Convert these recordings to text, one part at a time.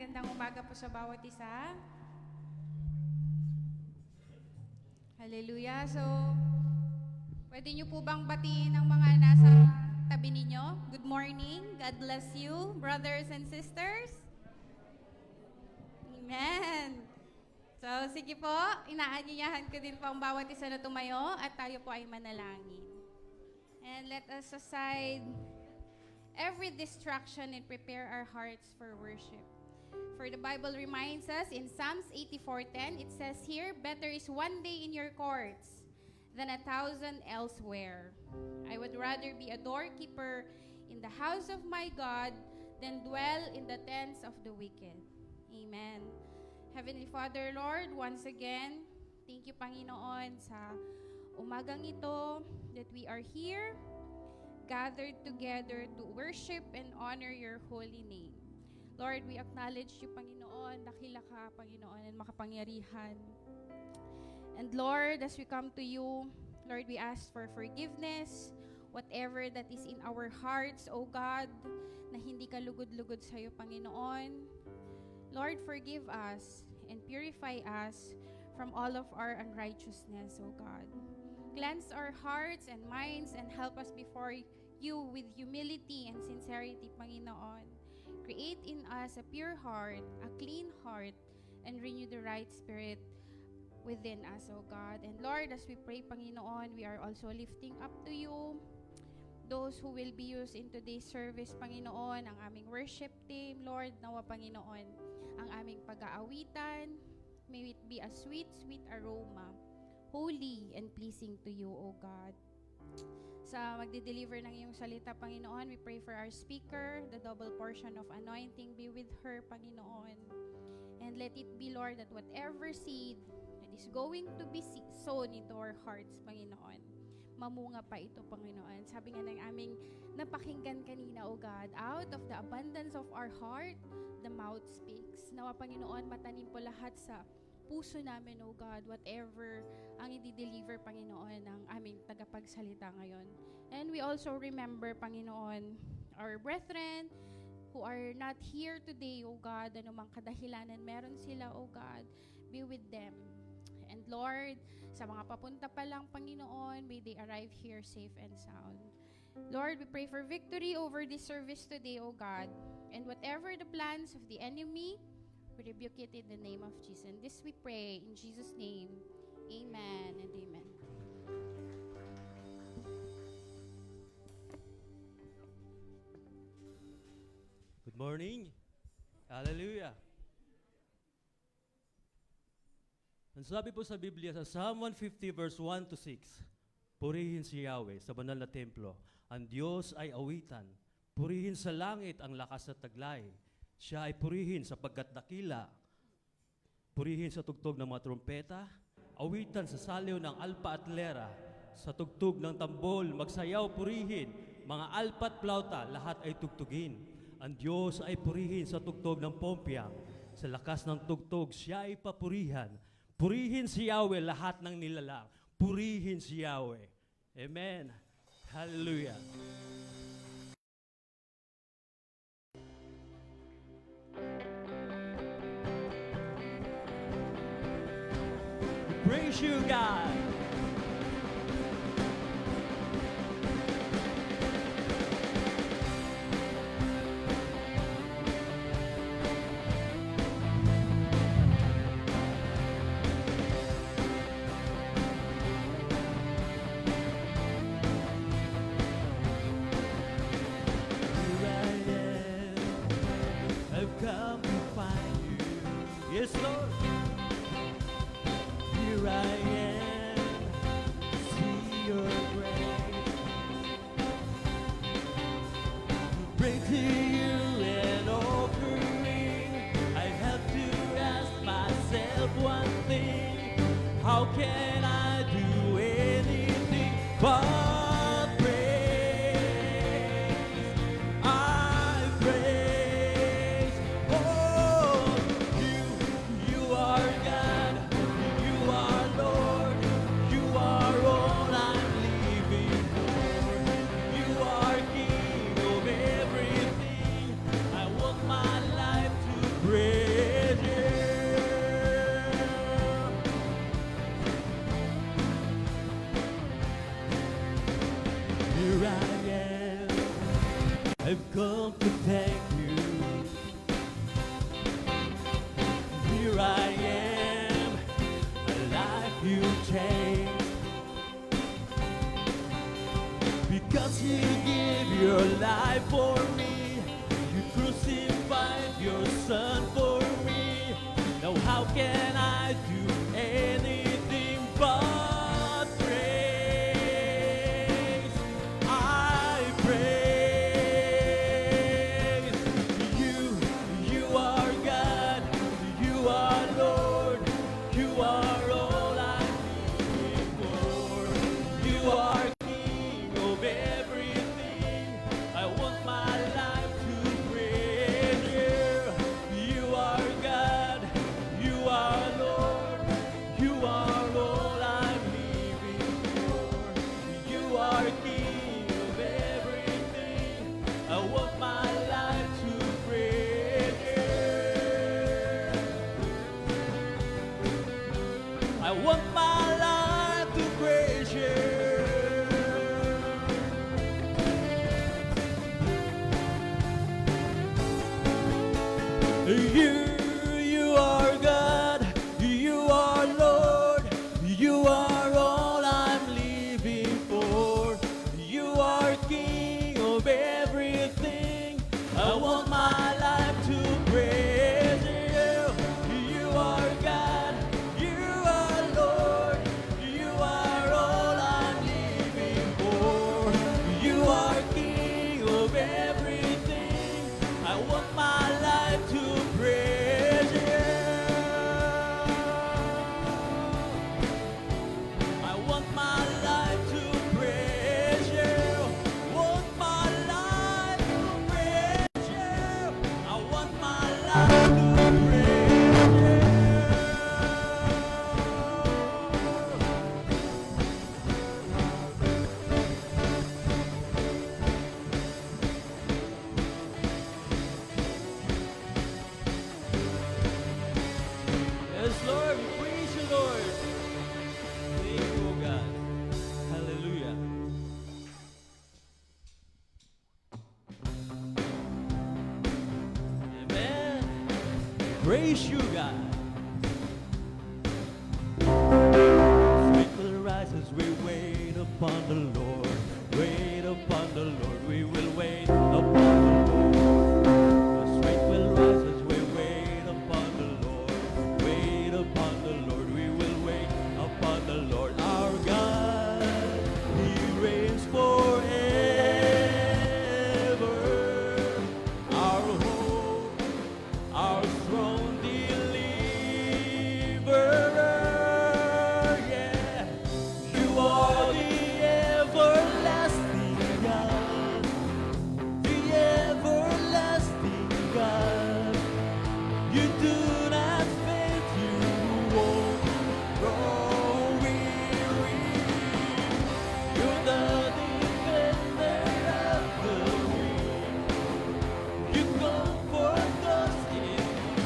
magandang umaga po sa bawat isa. Hallelujah. So, pwede niyo po bang batiin ang mga nasa tabi ninyo? Good morning. God bless you, brothers and sisters. Amen. So, sige po, inaanyayahan ko din po ang bawat isa na tumayo at tayo po ay manalangin. And let us aside every distraction and prepare our hearts for worship. For the Bible reminds us in Psalms 84:10, it says here, "Better is one day in your courts than 1,000 elsewhere. I would rather be a doorkeeper in the house of my God than dwell in the tents of the wicked." Amen. Heavenly Father, Lord, once again, thank you, Panginoon, sa umagang ito that we are here, gathered together to worship and honor your holy name. Lord, we acknowledge you, Panginoon, dakila ka, Panginoon, and makapangyarihan. And Lord, as we come to you, Lord, we ask for forgiveness, whatever that is in our hearts, O God, na hindi ka lugod-lugod sa iyo, Panginoon. Lord, forgive us and purify us from all of our unrighteousness, O God. Cleanse our hearts and minds and help us before you with humility and sincerity, Panginoon. Create in us a pure heart, a clean heart, and renew the right spirit within us, O God. And Lord, as we pray, Panginoon, we are also lifting up to you those who will be used in today's service, Panginoon, ang aming worship team, Lord, nawa, Panginoon, ang aming pag-aawitan, may it be a sweet, sweet aroma, holy and pleasing to you, O God. Sa magde-deliver ng iyong salita, Panginoon, we pray for our speaker, the double portion of anointing be with her, Panginoon. And let it be, Lord, that whatever seed that is going to be sown into our hearts, Panginoon, mamunga pa ito, Panginoon. Sabi nga ng aming napakinggan kanina, O God, out of the abundance of our heart, the mouth speaks. Nawa, Panginoon, matanim po lahat sa puso namin, O God, whatever ang i-deliver, Panginoon, ng aming tagapagsalita ngayon. And we also remember, Panginoon, our brethren who are not here today, O God, anumang kadahilanan meron sila, O God, be with them. And Lord, sa mga papunta pa lang, Panginoon, may they arrive here safe and sound. Lord, we pray for victory over this service today, O God, and whatever the plans of the enemy, we rebuke it in the name of Jesus. And this we pray in Jesus' name. Amen and amen. Good morning. Hallelujah. Ang sabi po sa Biblia sa Psalm 150 verse 1 to 6, purihin si Yahweh sa banal na templo. Ang Diyos ay awitan. Purihin sa langit ang lakas at taglay. Siya ay purihin sapagkat dakila. Purihin sa tugtog ng mga trumpeta. Awitan sa saliw ng alpa at lera. Sa tugtog ng tambol, magsayaw purihin. Mga alpa at plauta, lahat ay tugtugin. Ang Diyos ay purihin sa tugtog ng pompiang. Sa lakas ng tugtog, siya ay papurihan. Purihin si Yahweh lahat ng nilalang. Purihin si Yahweh. Amen. Hallelujah. Praise you, God. I've come to find you. Yes, Lord. Here I am. Here I am, I've come to thank you. Here I am, a life you changed. Because you give your life for me, you crucified your son for me. Now how can I do anything but praise? I praise you. You are God, you are Lord, you are all I'm living for. You are King of everything. I want my life to praise you. You are God, you are Lord, you are all I'm living for. You are King of everything. I want my life to praise you. I want my life to praise you. You are God, you are Lord, you are all I'm living for. You are King of everything. I want my life to praise you. You are God, you are Lord, you are all I'm living for. You are King of everything. I want my life to praise you. I want my life to praise you. Want my life to praise you. I want my life to praise you. Yes, Lord, we praise you, Lord. Thank you, oh God. Hallelujah. Amen. Praise you, God. Strength will rise as we wait upon the Lord. Wait upon the Lord. We will wait upon the Lord. The strength will rise as we wait upon the Lord. Wait upon the Lord. We will wait upon the Lord our God. He reigns forever. Our hope, our strong deliverer. Yeah, you are the everlasting God. The everlasting God. You do not faint, you won't grow weary. You're the defender of the weak. You comfort us in need.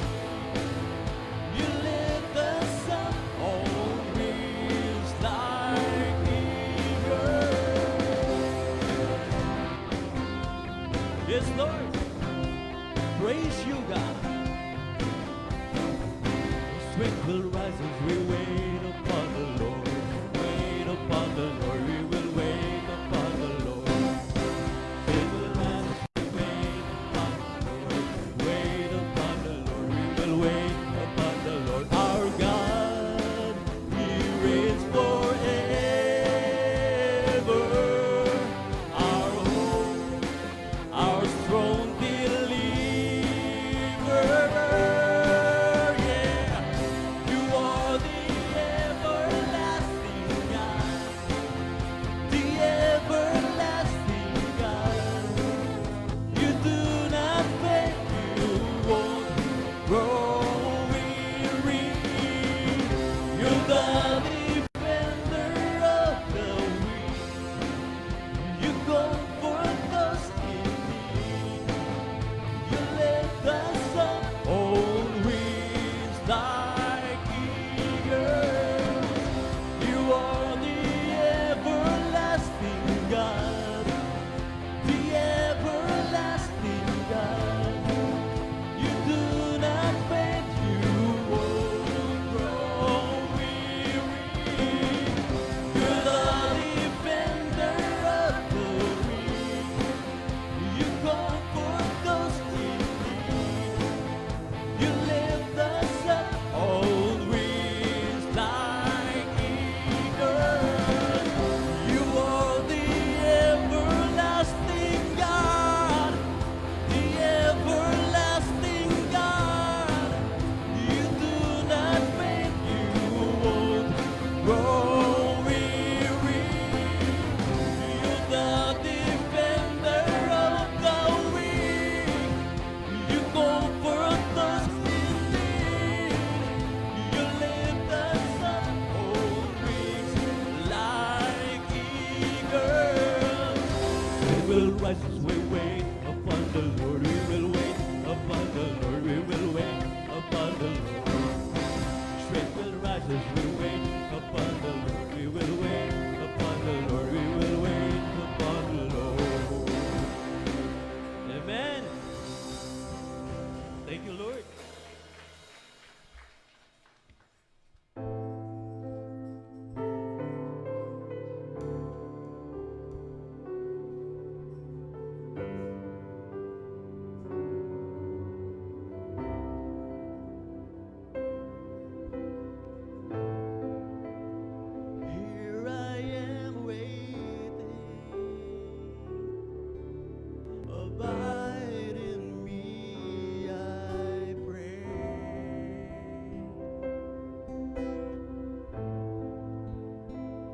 You lift us up on wings like eagles. Yes, Lord. Praise you, God. Strength will rise as we wait upon the Lord. Wait upon the Lord. We will wait upon the Lord. Strength will rise as we wait upon the Lord. Wait upon the Lord. We will wait upon the Lord. Our God, He reigns forever. Our hope, our strong deliverer. Yeah, you are the strength will rise as we wait upon the Lord. We will wait upon the Lord. We will wait upon the Lord. Strength will rise as we wait upon the Lord. We will wait upon the Lord. We will wait upon the Lord. Amen. Thank you, Lord. Here I am waiting. Abide in me, I pray.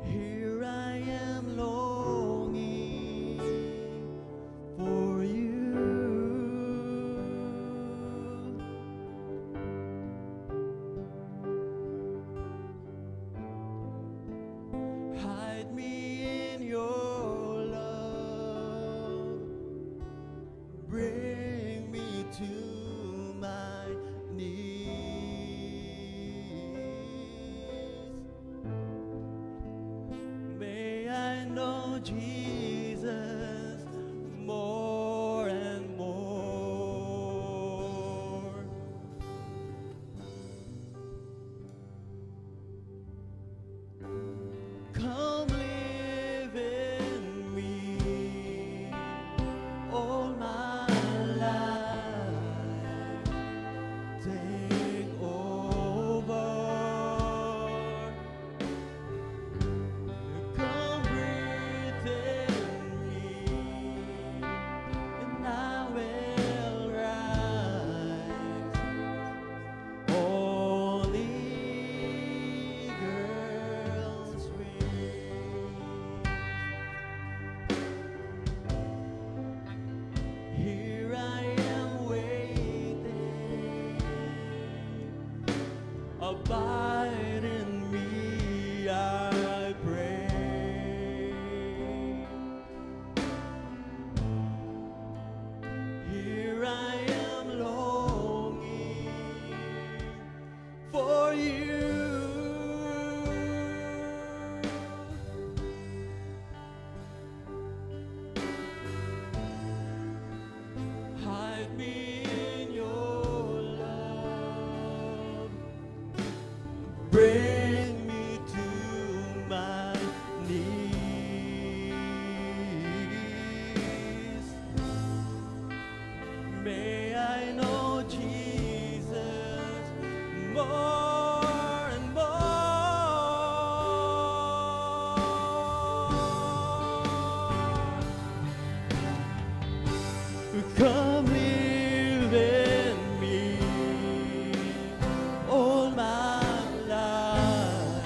Here I am longing for you. Hide me in your love. Bring me to my knees. May I know Jesus more and more. Come live in me all my life. Take over. Come breathe in me, and I will rise. Holy girls here I am waiting. Abide in me, I pray. Here I am longing for you. Hide me in your love. Bring me to my knees. May I know Jesus more and more. Come live in me all my life.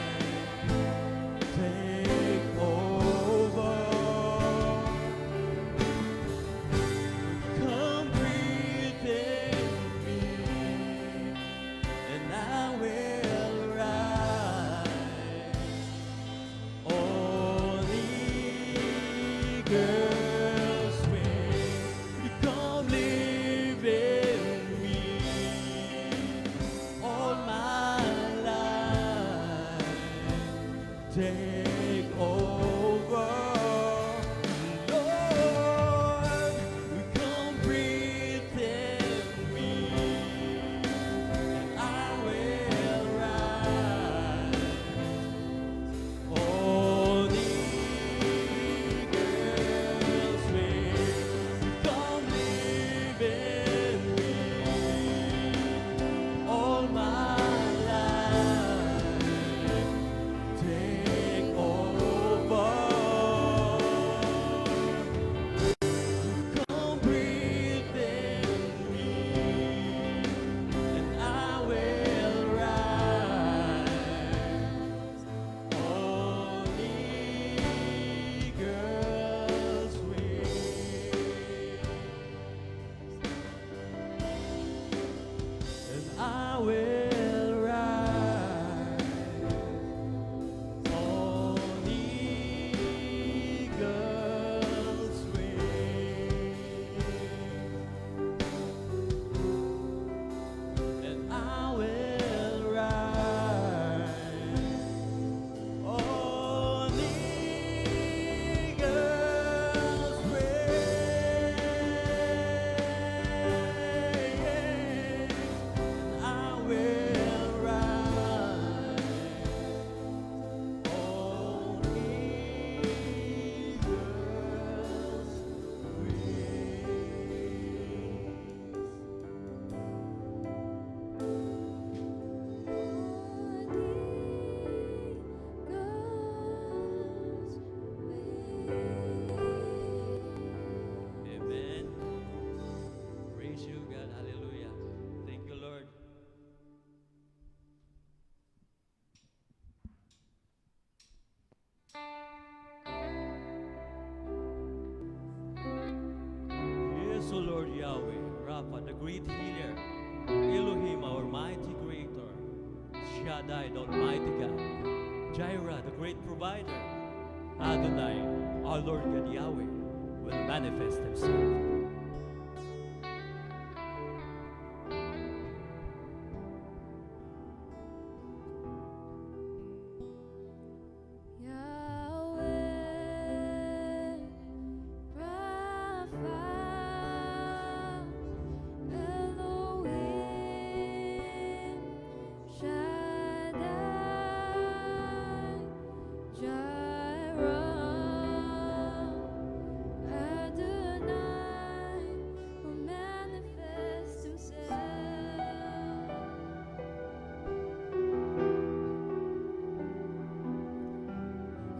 Take over. Come breathe in me, and I will rise. Only girls swing. Come live O Lord Yahweh, Rapha, the great healer, Elohim, our mighty creator, Shaddai, the almighty God, Jireh, the great provider, Adonai, our Lord God Yahweh, will manifest himself. Yahweh, Rapha, Elohim, Shaddai, Jireh, Adonai will manifest himself.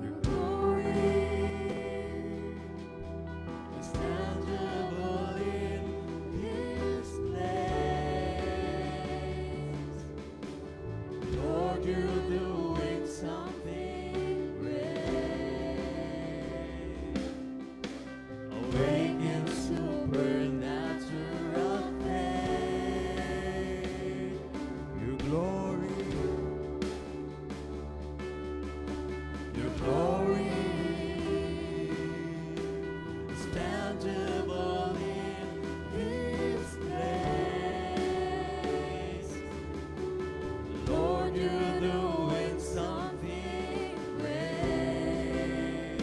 Your glory is tangible in this place. Lord, you're doing something great. Awaken supernatural faith. Your glory is tangible in this place. Lord, you're doing something great.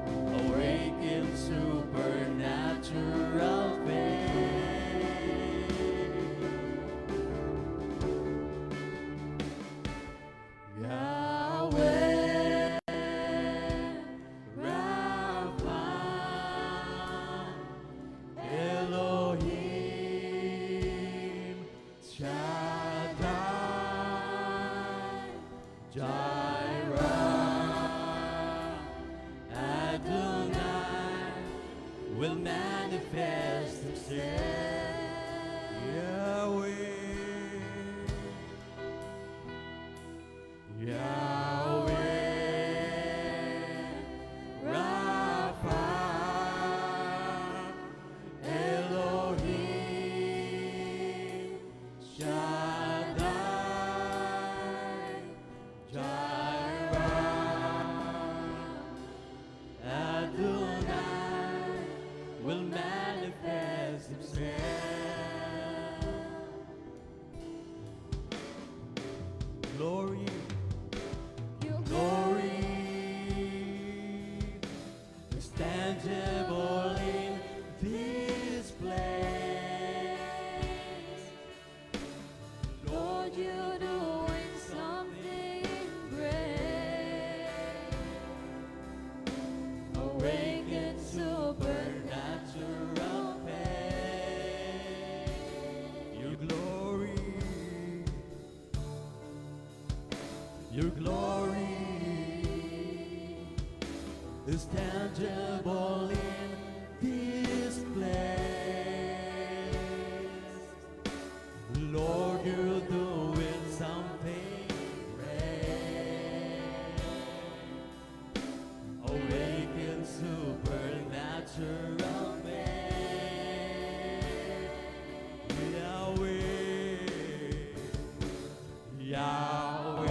Awaken supernatural faith. Yahweh, Rapha, Elohim, Shaddai, Jireh, Adonai will manifest himself. Yahweh, Rapha, Elohim, Shaddai, Jireh, Adonai will manifest himself. Glory, your glory is tangible in this place. Lord, you're doing something great. Awaken supernatural faith. Your glory is tangible in this place. Lord, you're doing something great. Awaken supernatural faith. Yahweh, Yahweh,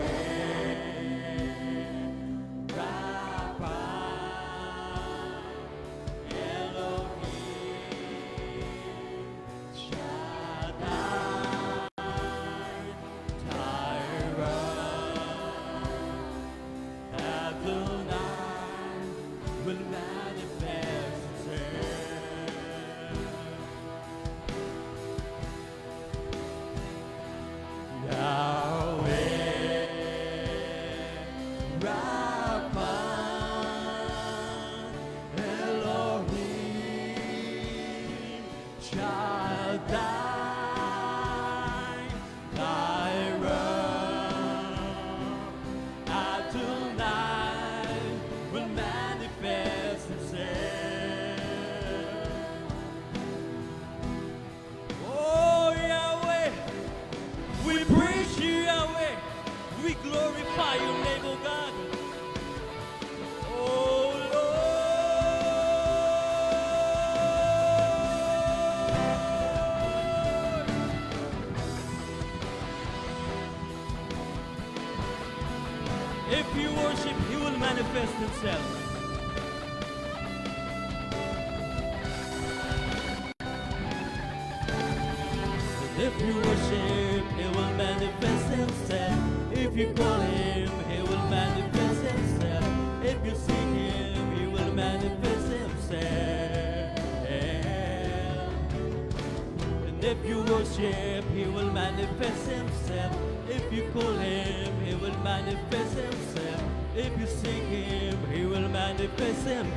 Rapha, Elohim, Shaddai, Jireh, Adonai will manifest himself. Yahweh, Rapha, Elohim, Shaddai, Jireh, Adonai will manifest himself. Oh, Yahweh, we praise you, Yahweh. We glorify your name, oh God. Oh, Lord. If you worship, He will manifest Himself. If you worship, He will manifest Himself. If you call Him, He will manifest Himself. If you seek Him, He will manifest Himself. And if you worship, He will manifest Himself. If you call Him, He will manifest Himself. If you seek Him, He will manifest Himself.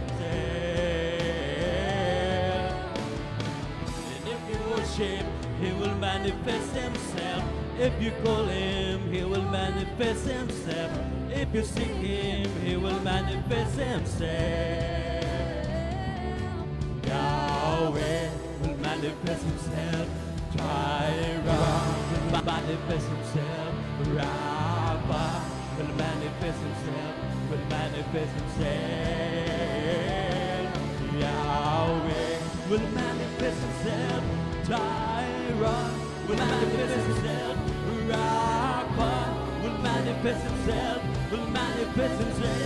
And if you worship, He will manifest Himself. If you call Him, He will manifest Himself. If you seek Him, He will manifest Himself. Yahweh will manifest Himself. Jireh will manifest Himself. Rapha will manifest Himself. Will manifest Himself. Yahweh will manifest Himself. Jireh will manifest Himself. Rapha will manifest Himself. Will manifest Himself.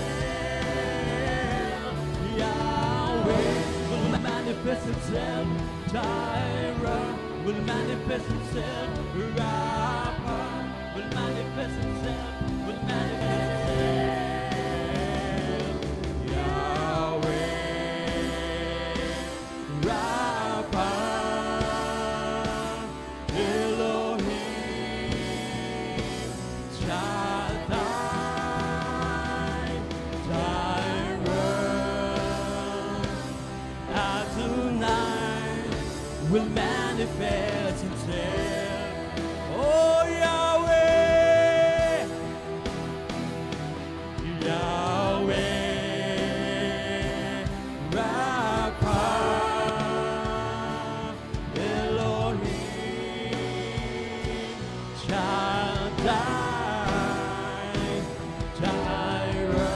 Yahweh will manifest Himself. Jireh will manifest Himself. Rapha will manifest Himself. Will manifest Himself. Yahweh, Rapha, Elohim, Shaddai, Jireh, Adonai will manifest Himself. Oh Yahweh, Yahweh, Rapha, Elohim, Shaddai, Jireh,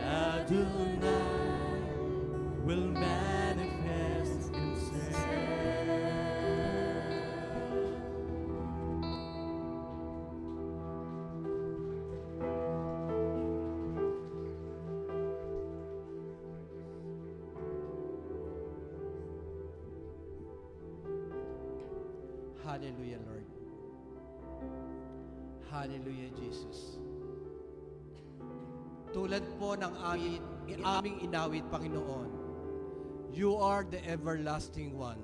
Adonai will manifest Hallelujah, Lord. Hallelujah, Jesus. Tulad po ng aming inawit, Panginoon, You are the everlasting one.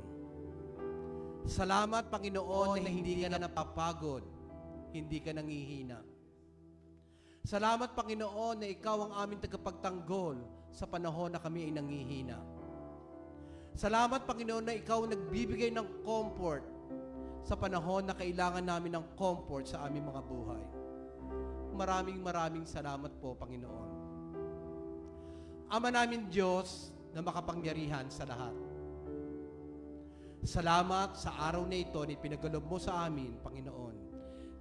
Salamat, Panginoon, na hindi ka napapagod, hindi ka nangihina. Salamat, Panginoon, na Ikaw ang aming tagapagtanggol sa panahon na kami ay nangihina. Salamat, Panginoon, na Ikaw ang nagbibigay ng comfort sa panahon na kailangan namin ng comfort sa aming mga buhay. Maraming salamat po, Panginoon. Ama namin Diyos na makapangyarihan sa lahat. Salamat sa araw na ito na pinagalob mo sa amin, Panginoon.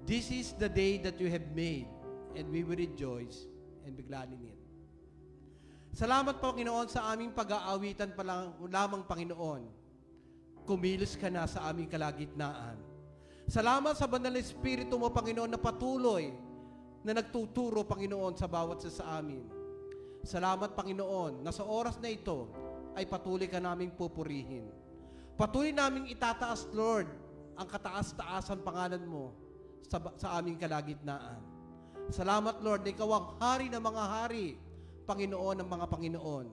This is the day that You have made, and we will rejoice and be glad in it. Salamat, Panginoon, sa aming pag-aawitan pa lamang, Panginoon. Kumilos ka na sa aming kalagitnaan. Salamat sa Banal na Espiritu mo, Panginoon, na patuloy na nagtuturo, Panginoon, sa bawat sa amin. Salamat, Panginoon, na sa oras na ito ay patuloy ka naming pupurihin. Patuloy naming itataas, Lord, ang kataas-taasan pangalan mo sa aming kalagitnaan. Salamat, Lord, na Ikaw ang hari ng mga hari, Panginoon ng mga Panginoon.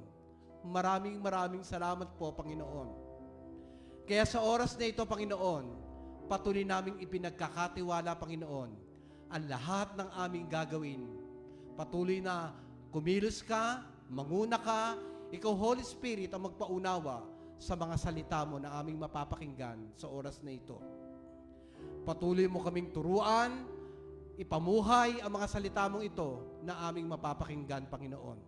Maraming salamat po, Panginoon. Kaya sa oras na ito, Panginoon, patuloy naming ipinagkakatiwala, Panginoon, ang lahat ng aming gagawin. Patuloy na kumilos ka, manguna ka, Ikaw, Holy Spirit, ang magpaunawa sa mga salita mo na aming mapapakinggan sa oras na ito. Patuloy mo kaming turuan, ipamuhay ang mga salita mong ito na aming mapapakinggan, Panginoon.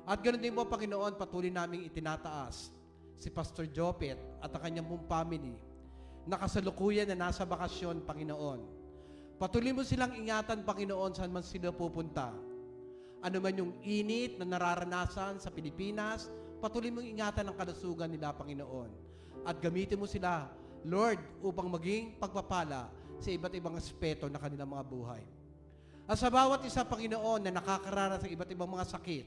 At ganoon din po, Panginoon, patuloy naming itinataas si Pastor Jopet at ang kanyang buong family na kasalukuyan na nasa bakasyon, Panginoon. Patuloy mo silang ingatan, Panginoon, saan man sila pupunta. Ano man yung init na nararanasan sa Pilipinas, patuloy mong ingatan ang kalusugan nila, Panginoon. At gamitin mo sila, Lord, upang maging pagpapala sa iba't ibang aspeto na kanilang mga buhay. At sa bawat isa, Panginoon, na nakakaranas ng iba't ibang mga sakit,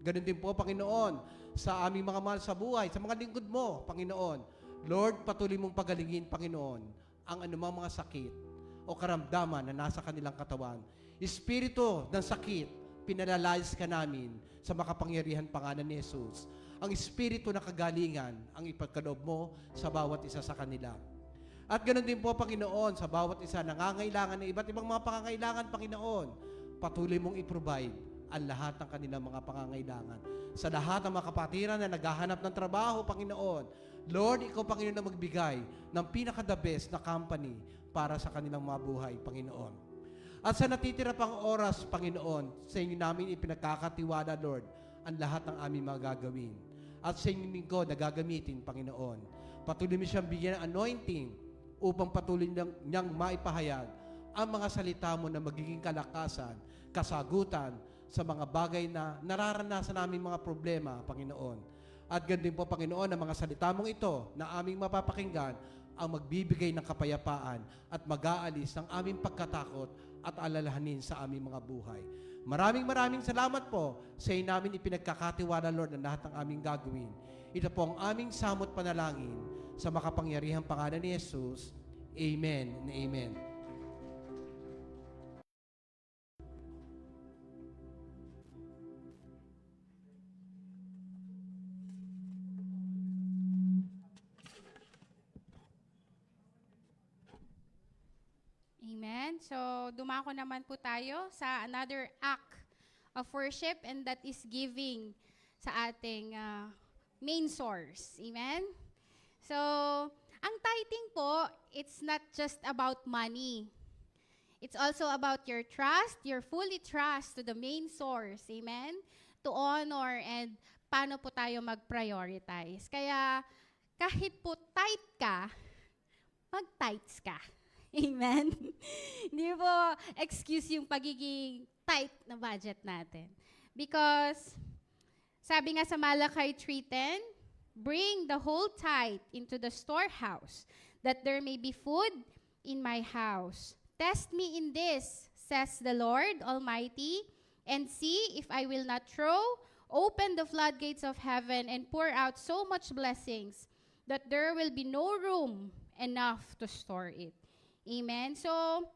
ganun din po, Panginoon, sa aming mga mahal sa buhay, sa mga lingkod mo, Panginoon. Lord, patuloy mong pagalingin, Panginoon, ang anumang mga sakit o karamdaman na nasa kanilang katawan. Espiritu ng sakit, pinalalayas ka namin sa makapangyarihan pangalan ni Jesus. Ang espiritu ng kagalingan, ang ipagkaloob mo sa bawat isa sa kanila. At ganoon din po, Panginoon, sa bawat isa nangangailangan ng iba't ibang mga pangangailangan, Panginoon, patuloy mong i-provide ang lahat ng kanilang mga pangangailangan. Sa lahat ng mga kapatiran na naghahanap ng trabaho, Panginoon, Lord, Ikaw, Panginoon, na magbigay ng pinaka-the best na company para sa kanilang mga buhay, Panginoon. At sa natitira pang oras, Panginoon, sa inyo namin ipinagkakatiwala, Lord, ang lahat ng aming mga gagawin. At sa inyo lingkod na gagamitin, Panginoon. Patuloy mo siyang bigyan ng anointing upang patuloy niyang maipahayag ang mga salita mo na magiging kalakasan, kasagutan sa mga bagay na nararanasan namin mga problema, Panginoon. At ganun din po, Panginoon, ang mga salita mong ito na aming mapapakinggan ang magbibigay ng kapayapaan at mag-aalis ng aming pagkatakot at alalahanin sa aming mga buhay. Maraming salamat po sa inyo namin ipinagkakatiwala, Lord, ang lahat ng aming gagawin. Ito po ang aming samot panalangin sa makapangyarihang pangalan ni Jesus. Amen and amen. Amen. So, dumako naman po tayo sa another act of worship, and that is giving sa ating main source. Amen? So, ang tithing po, it's not just about money. It's also about your trust, your fully trust to the main source. Amen? To honor and paano po tayo mag-prioritize. Kaya, kahit po tithe ka, mag-tithes ka. Amen? Hindi po excuse yung pagiging tight na budget natin. Because, sabi nga sa Malachi 3:10, bring the whole tithe into the storehouse, that there may be food in my house. Test me in this, says the Lord Almighty, and see if I will not open the floodgates of heaven and pour out so much blessings that there will be no room enough to store it. Amen? So,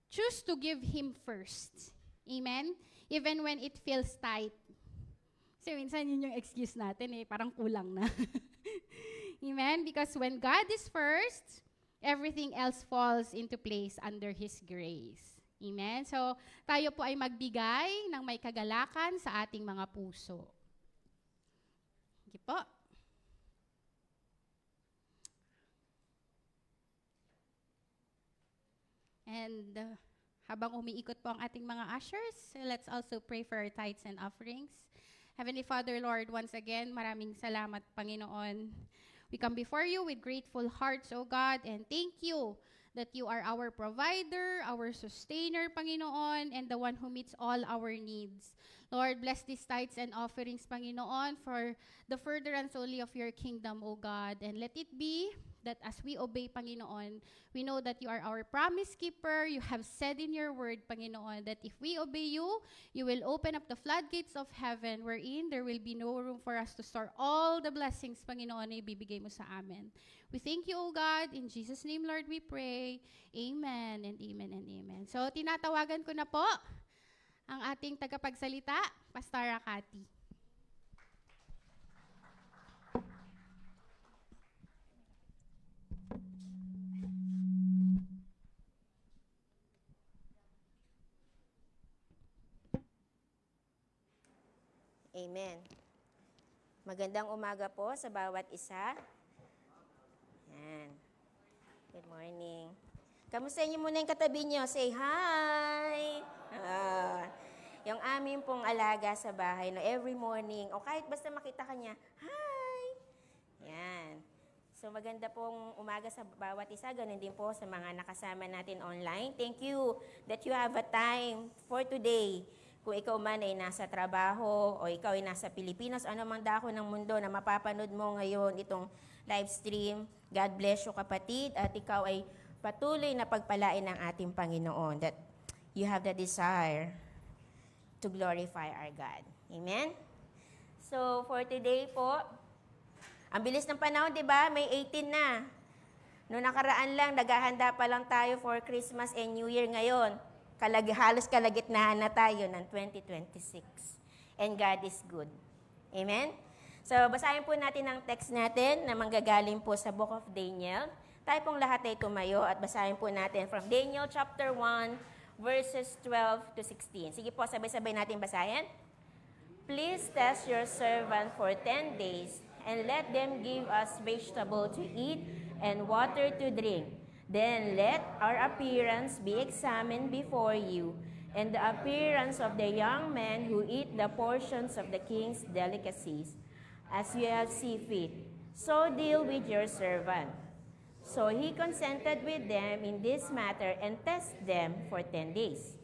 choose to give Him first. Amen? Even when it feels tight. Kasi minsan yun yung excuse natin parang kulang na. Amen? Because when God is first, everything else falls into place under His grace. Amen? So, tayo po ay magbigay ng may kagalakan sa ating mga puso. Sige po. And habang umiikot po ang ating mga ushers, let's also pray for our tithes and offerings. Heavenly Father, Lord, once again, maraming salamat, Panginoon. We come before you with grateful hearts, O God, and thank you that you are our provider, our sustainer, Panginoon, and the one who meets all our needs. Lord, bless these tithes and offerings, Panginoon, for the furtherance only of your kingdom, O God. And let it be that as we obey, Panginoon, we know that you are our promise keeper. You have said in your word, Panginoon, that if we obey you, you will open up the floodgates of heaven, wherein there will be no room for us to store all the blessings, Panginoon, na ibibigay mo sa amin. We thank you, O God. In Jesus' name, Lord, we pray. Amen and amen and amen. So, tinatawagan ko na po ang ating tagapagsalita, Pastor Cathy. Amen. Magandang umaga po sa bawat isa. Yan. Good morning. Kamusta niyo muna yung katabi niyo? Say hi! Yung amin pong alaga sa bahay, no, every morning, o kahit basta makita ka niya, hi! Yan. So maganda pong umaga sa bawat isa, ganun din po sa mga nakasama natin online. Thank you that you have a time for today. Kung ikaw man ay nasa trabaho o ikaw ay nasa Pilipinas, ano mang dako ng mundo na mapapanood mo ngayon itong live stream, God bless you kapatid, at ikaw ay patuloy na pagpalain ng ating Panginoon, that you have the desire to glorify our God. Amen? So, for today po, ang bilis ng panahon, di ba? May 18 na. Noong nakaraan lang, naghahanda pa lang tayo for Christmas and New Year ngayon. Halos kalagitnaan na tayo ng 2026. And God is good. Amen? So, basahin po natin ang text natin na manggagaling po sa Book of Daniel. Tayo pong lahat ay tumayo at basahin po natin from Daniel chapter 1, verses 12 to 16. Sige po, sabay-sabay natin basahin. Please test your servant for 10 days, and let them give us vegetable to eat and water to drink. Then let our appearance be examined before you, and the appearance of the young men who eat the portions of the king's delicacies, as you have see fit. So deal with your servant. So he consented with them in this matter and tested them for 10 days.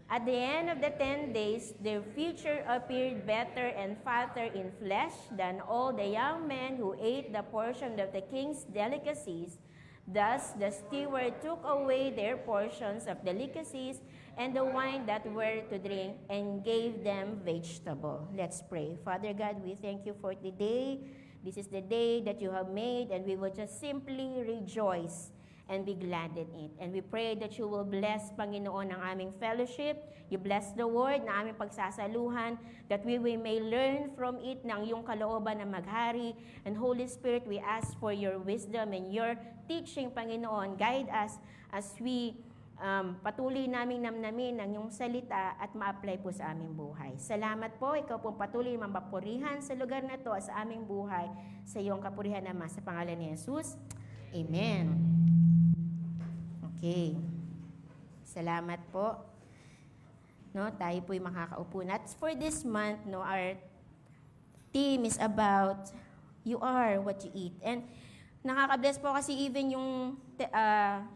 At the end of the 10 days, their future appeared better and fatter in flesh than all the young men who ate the portion of the king's delicacies. Thus the steward took away their portions of delicacies and the wine that were to drink and gave them vegetable. Let's pray. Father God, we thank you for today. This is the day that you have made, and we will just simply rejoice and be glad in it. And we pray that you will bless, Panginoon, ang aming fellowship. You bless the word na aming pagsasaluhan, that we may learn from it ng iyong kalooban na maghari. And Holy Spirit, we ask for your wisdom and your teaching, Panginoon. Guide us as we patuloy naming namnamin ang iyong salita at ma-apply po sa aming buhay. Salamat po, ikaw pong patuloy mapapurihan sa lugar na to at sa aming buhay, sa iyong kapurihan naman sa pangalan ni Jesus. Amen. Okay. Salamat po. No, tayo po'y makakaupo na. At for this month, no, our theme is about you are what you eat. And nakaka-bless po kasi even yung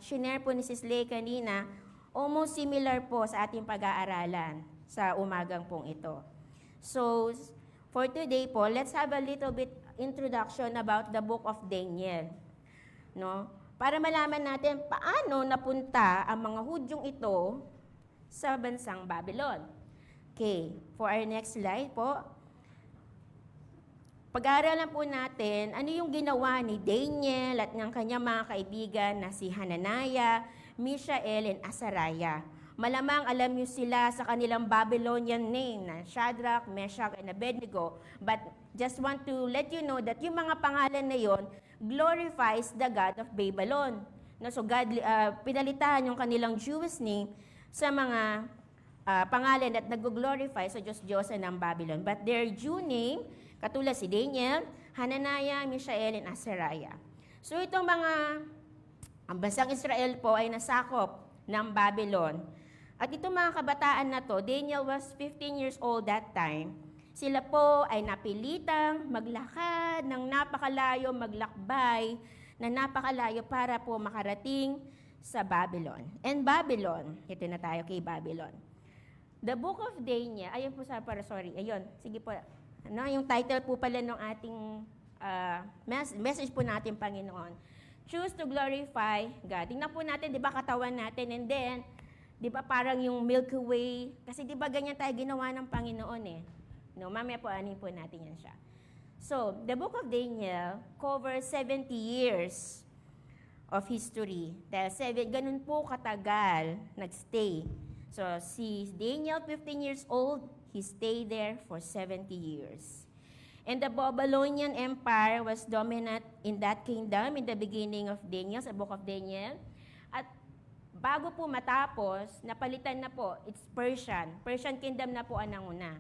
shinare po ni Sis Lay kanina, almost similar po sa ating pag-aaralan sa umagang pong ito. So, for today po, let's have a little bit introduction about the book of Daniel. No? Para malaman natin paano napunta ang mga Hudyong ito sa bansang Babylon. Okay, for our next slide po, pag-aaralan po natin ano yung ginawa ni Daniel at ng kanyang mga kaibigan na si Hananiah, Mishael, and Azariah. Malamang alam niyo sila sa kanilang Babylonian name na Shadrach, Meshach, and Abednego. But just want to let you know that yung mga pangalan na yon glorifies the God of Babylon. No, so God, pinalitan yung kanilang Jewish name sa mga pangalan at nag-glorify sa Diyos-Diyosan ng Babylon. But their Jew name, katulad si Daniel, Hananiah, Mishael, and Azariah. So itong ang bansang Israel po ay nasakop ng Babylon. At itong mga kabataan na to, Daniel was 15 years old that time. Sila po ay napilitang maglakad ng napakalayo, maglakbay na napakalayo para po makarating sa Babylon. And Babylon, ito na tayo kay Babylon. The book of Daniel, ayun po ayun, sige po. Ano, yung title po pala ng ating message po natin, Panginoon. Choose to glorify God. Tingnan po natin, di ba, katawan natin, and then, di ba, parang yung Milky Way, kasi di ba ganyan tayo ginawa ng Panginoon eh. No, mamaya po, anin po natin yan siya. So, the book of Daniel covers 70 years of history. Dahil ganun po katagal nagstay. So, si Daniel, 15 years old, he stayed there for 70 years. And the Babylonian Empire was dominant in that kingdom in the beginning of Daniel, sa book of Daniel. At bago po matapos, napalitan na po, it's Persian. Persian kingdom na po ang nanguna.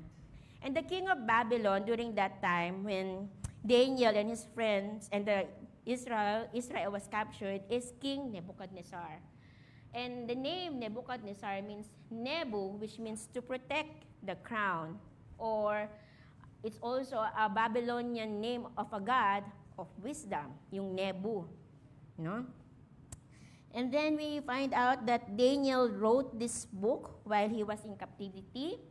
And the king of Babylon during that time, when Daniel and his friends and the Israel was captured is King Nebuchadnezzar. And the name Nebuchadnezzar means Nebu, which means to protect the crown. Or it's also a Babylonian name of a god of wisdom, yung Nebu. No? And then we find out that Daniel wrote this book while he was in captivity.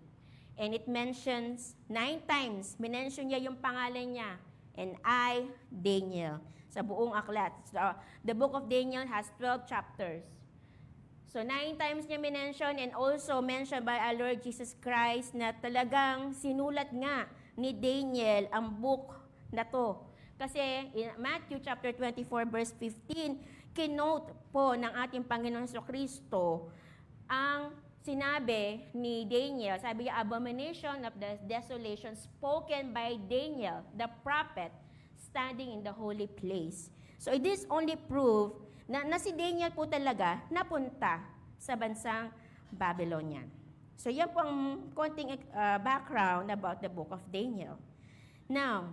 And it mentions 9 times, minention niya yung pangalan niya. And I, Daniel, sa buong aklat. So, the book of Daniel has 12 chapters. So 9 times niya minention and also mentioned by our Lord Jesus Christ na talagang sinulat nga ni Daniel ang book na to. Kasi in Matthew chapter 24 verse 15, kinote po ng ating Panginoon Kristo ang sinabi ni Daniel. Sabi niya, abomination of the desolation spoken by Daniel, the prophet, standing in the holy place. So it is only proof na si Daniel po talaga napunta sa bansang Babylonian. So yan po ang konting background about the book of Daniel. Now,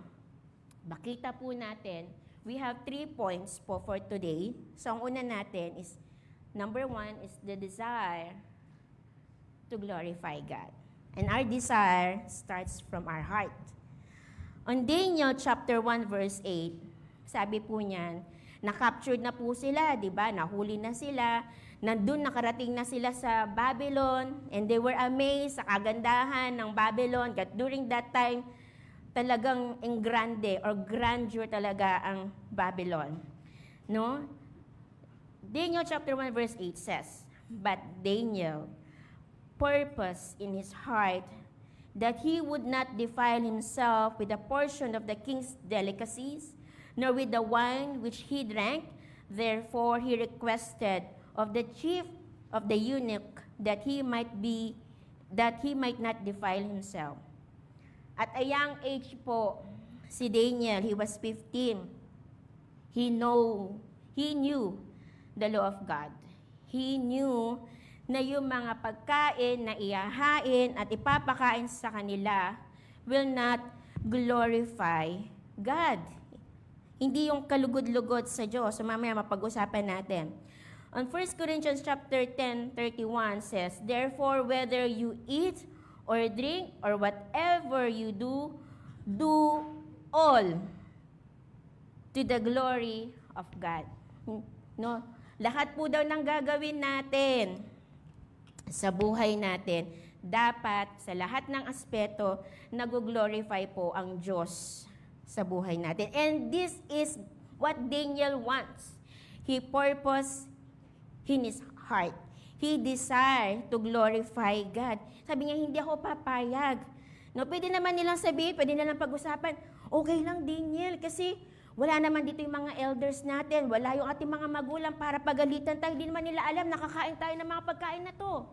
makita po natin, we have 3 points po for today. So ang una natin is, number 1 is the desire to glorify God. And our desire starts from our heart. On Daniel chapter 1 verse 8, sabi po niyan, na-captured na po sila, di ba? Nahuli na sila, nandun nakarating na sila sa Babylon, and they were amazed sa kagandahan ng Babylon. At during that time, talagang engrande or grandeur talaga ang Babylon. No? Daniel chapter 1 verse 8 says, but Daniel purposed in his heart that he would not defile himself with a portion of the king's delicacies, nor with the wine which he drank. Therefore he requested of the chief of the eunuch that he might not defile himself. At a young age po, si Daniel, he was 15. He knew the law of God. He knew na yung mga pagkain na ihahain at ipapakain sa kanila will not glorify God. Hindi yung kalugod-lugod sa Diyos. So mamaya mapag-usapan natin. On 1 Corinthians chapter 10:31 says, therefore, whether you eat or drink or whatever you do, do all to the glory of God. No? Lahat po daw ng gagawin natin sa buhay natin, dapat sa lahat ng aspeto, nag-glorify po ang Diyos sa buhay natin. And this is what Daniel wants. He purposed in his heart. He desired to glorify God. Sabi niya, hindi ako papayag. No, pwede naman nilang sabihin, pwede nilang pag-usapan, okay lang Daniel, kasi wala naman dito yung mga elders natin, wala yung ating mga magulang para pagalitan tayo. Hindi naman nila alam, nakakain tayo ng mga pagkain na to.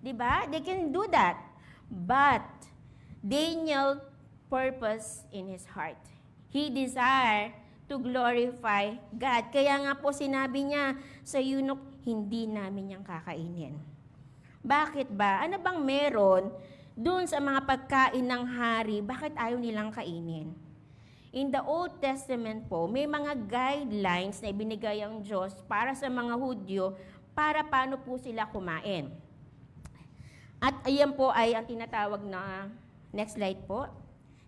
Diba? They can do that. But Daniel purpose in his heart. He desired to glorify God. Kaya nga po sinabi niya sa eunuch, hindi namin yang kakainin. Bakit ba? Ano bang meron dun sa mga pagkain ng hari? Bakit ayaw nilang kainin? In the Old Testament po, may mga guidelines na ibinigay ang Diyos para sa mga Hudyo para paano po sila kumain. At ayan po ay ang tinatawag na, next slide po,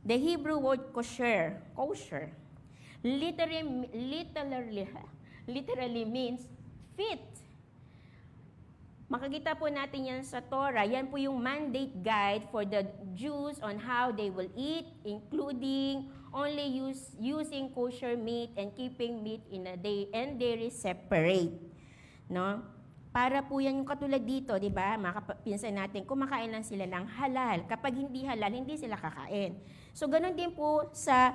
the Hebrew word kosher, literally means fit. Makikita po natin yan sa Torah. Yan po yung mandate guide for the Jews on how they will eat, including only using kosher meat and keeping meat in a day and dairy separate. No? Para po yan yung katulad dito, di ba? Pinsan natin, kumakain lang sila ng halal. Kapag hindi halal, hindi sila kakain. So, ganun din po sa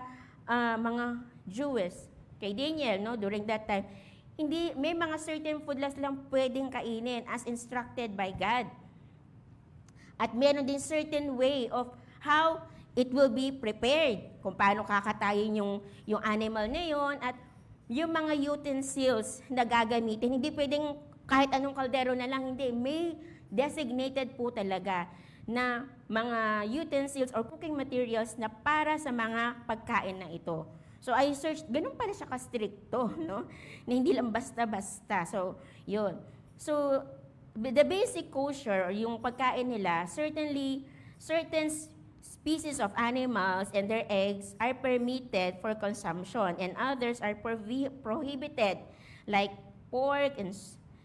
mga Jews. Kay Daniel, no, during that time, hindi, may mga certain food lang pwedeng kainin as instructed by God. At meron din certain way of how it will be prepared. Kung paano kakatayin yung animal na yun at yung mga utensils na gagamitin. Hindi pwedeng kahit anong kaldero na lang, hindi. May designated po talaga na mga utensils or cooking materials na para sa mga pagkain na ito. So I searched, ganun pala siya ka-stricto, no? Na hindi lang basta-basta. So, yun. So, the basic kosher, or yung pagkain nila, certainly, certain species of animals and their eggs are permitted for consumption and others are prohibited, like pork and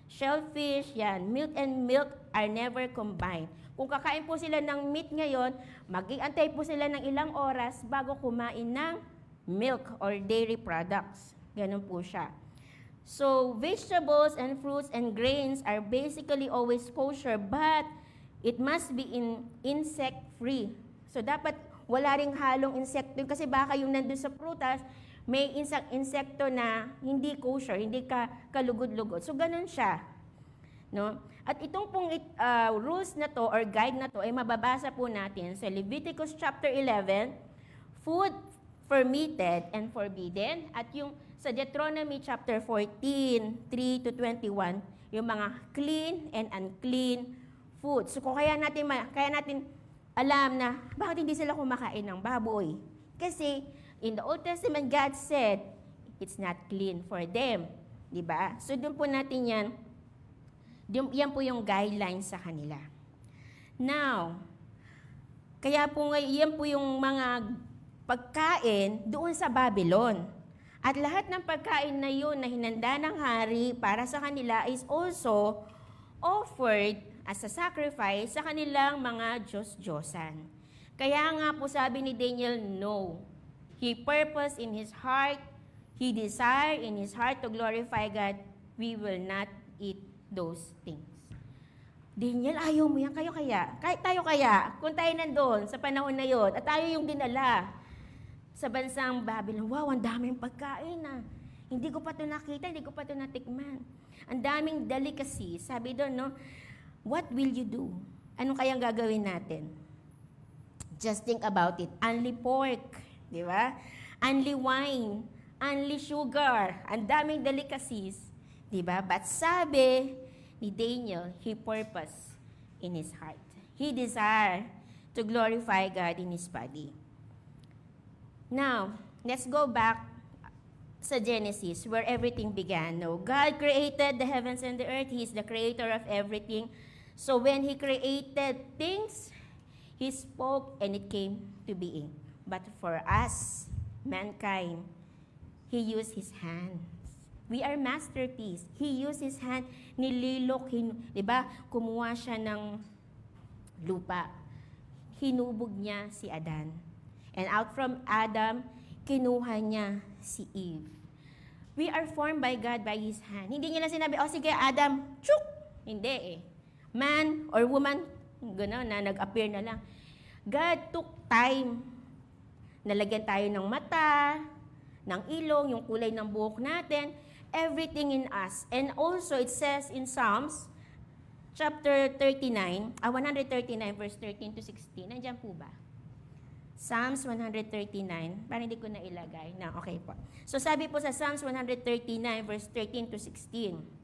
shellfish, yan. Milk and milk are never combined. Kung kakain po sila ng meat ngayon, mag-iantay po sila ng ilang oras bago kumain ng milk or dairy products. Ganun po siya. So, vegetables and fruits and grains are basically always kosher, but it must be insect-free. So, dapat wala ring halong insekto kasi baka yung nandun sa prutas, may insekto na hindi kosher, hindi kalugod-lugod. So, ganun siya. No? At itong pong rules na to or guide na to ay mababasa po natin sa Leviticus chapter 11, food permitted and forbidden, at yung sa Deuteronomy chapter 14, 3 to 21, yung mga clean and unclean food. So kung kaya natin alam na bakit hindi sila kumakain ng baboy. Kasi in the Old Testament, God said, it's not clean for them. Diba? So doon po natin yan po yung guidelines sa kanila. Now, kaya po yan po yung mga pagkain doon sa Babylon. At lahat ng pagkain na yun na hinanda ng hari para sa kanila is also offered as a sacrifice sa kanilang mga Diyos-Diyosan. Kaya nga po sabi ni Daniel, no. He purposed in his heart, he desired in his heart to glorify God, we will not eat those things. Daniel, ayaw mo yan, kayo kaya? Kahit tayo kaya, kung tayo nandun sa panahon na yon at tayo yung dinala sa bansang Babylon, wow, ang daming pagkain na. Hindi ko pa ito nakita, hindi ko pa ito natikman. Ang daming delicacy. Sabi doon, no, what will you do? Anong kayang gagawin natin? Just think about it. Only pork, di ba? Only wine, only sugar, ang daming delicacies, di ba? But sabi ni Daniel, he purposed in his heart. He desired to glorify God in his body. Now, let's go back sa Genesis, where everything began. No, God created the heavens and the earth. He is the creator of everything. So when He created things, He spoke and it came to being. But for us, mankind, He used His hands. We are masterpiece. He used His hand, nililok, di ba? Kumuha siya ng lupa. Hinubog niya si Adan. And out from Adam, kinuha niya si Eve. We are formed by God by His hand. Hindi niya lang sinabi, oh sige Adam, chuk! Hindi eh. Man or woman, gano'n na, nag-appear na lang. God took time. Nalagyan tayo ng mata, ng ilong, yung kulay ng buhok natin, everything in us. And also, it says in Psalms, chapter 139, verse 13 to 16. Nandiyan po ba? Psalms 139, parang hindi ko na ilagay. Na, okay po. So sabi po sa Psalms 139, verse 13 to 16,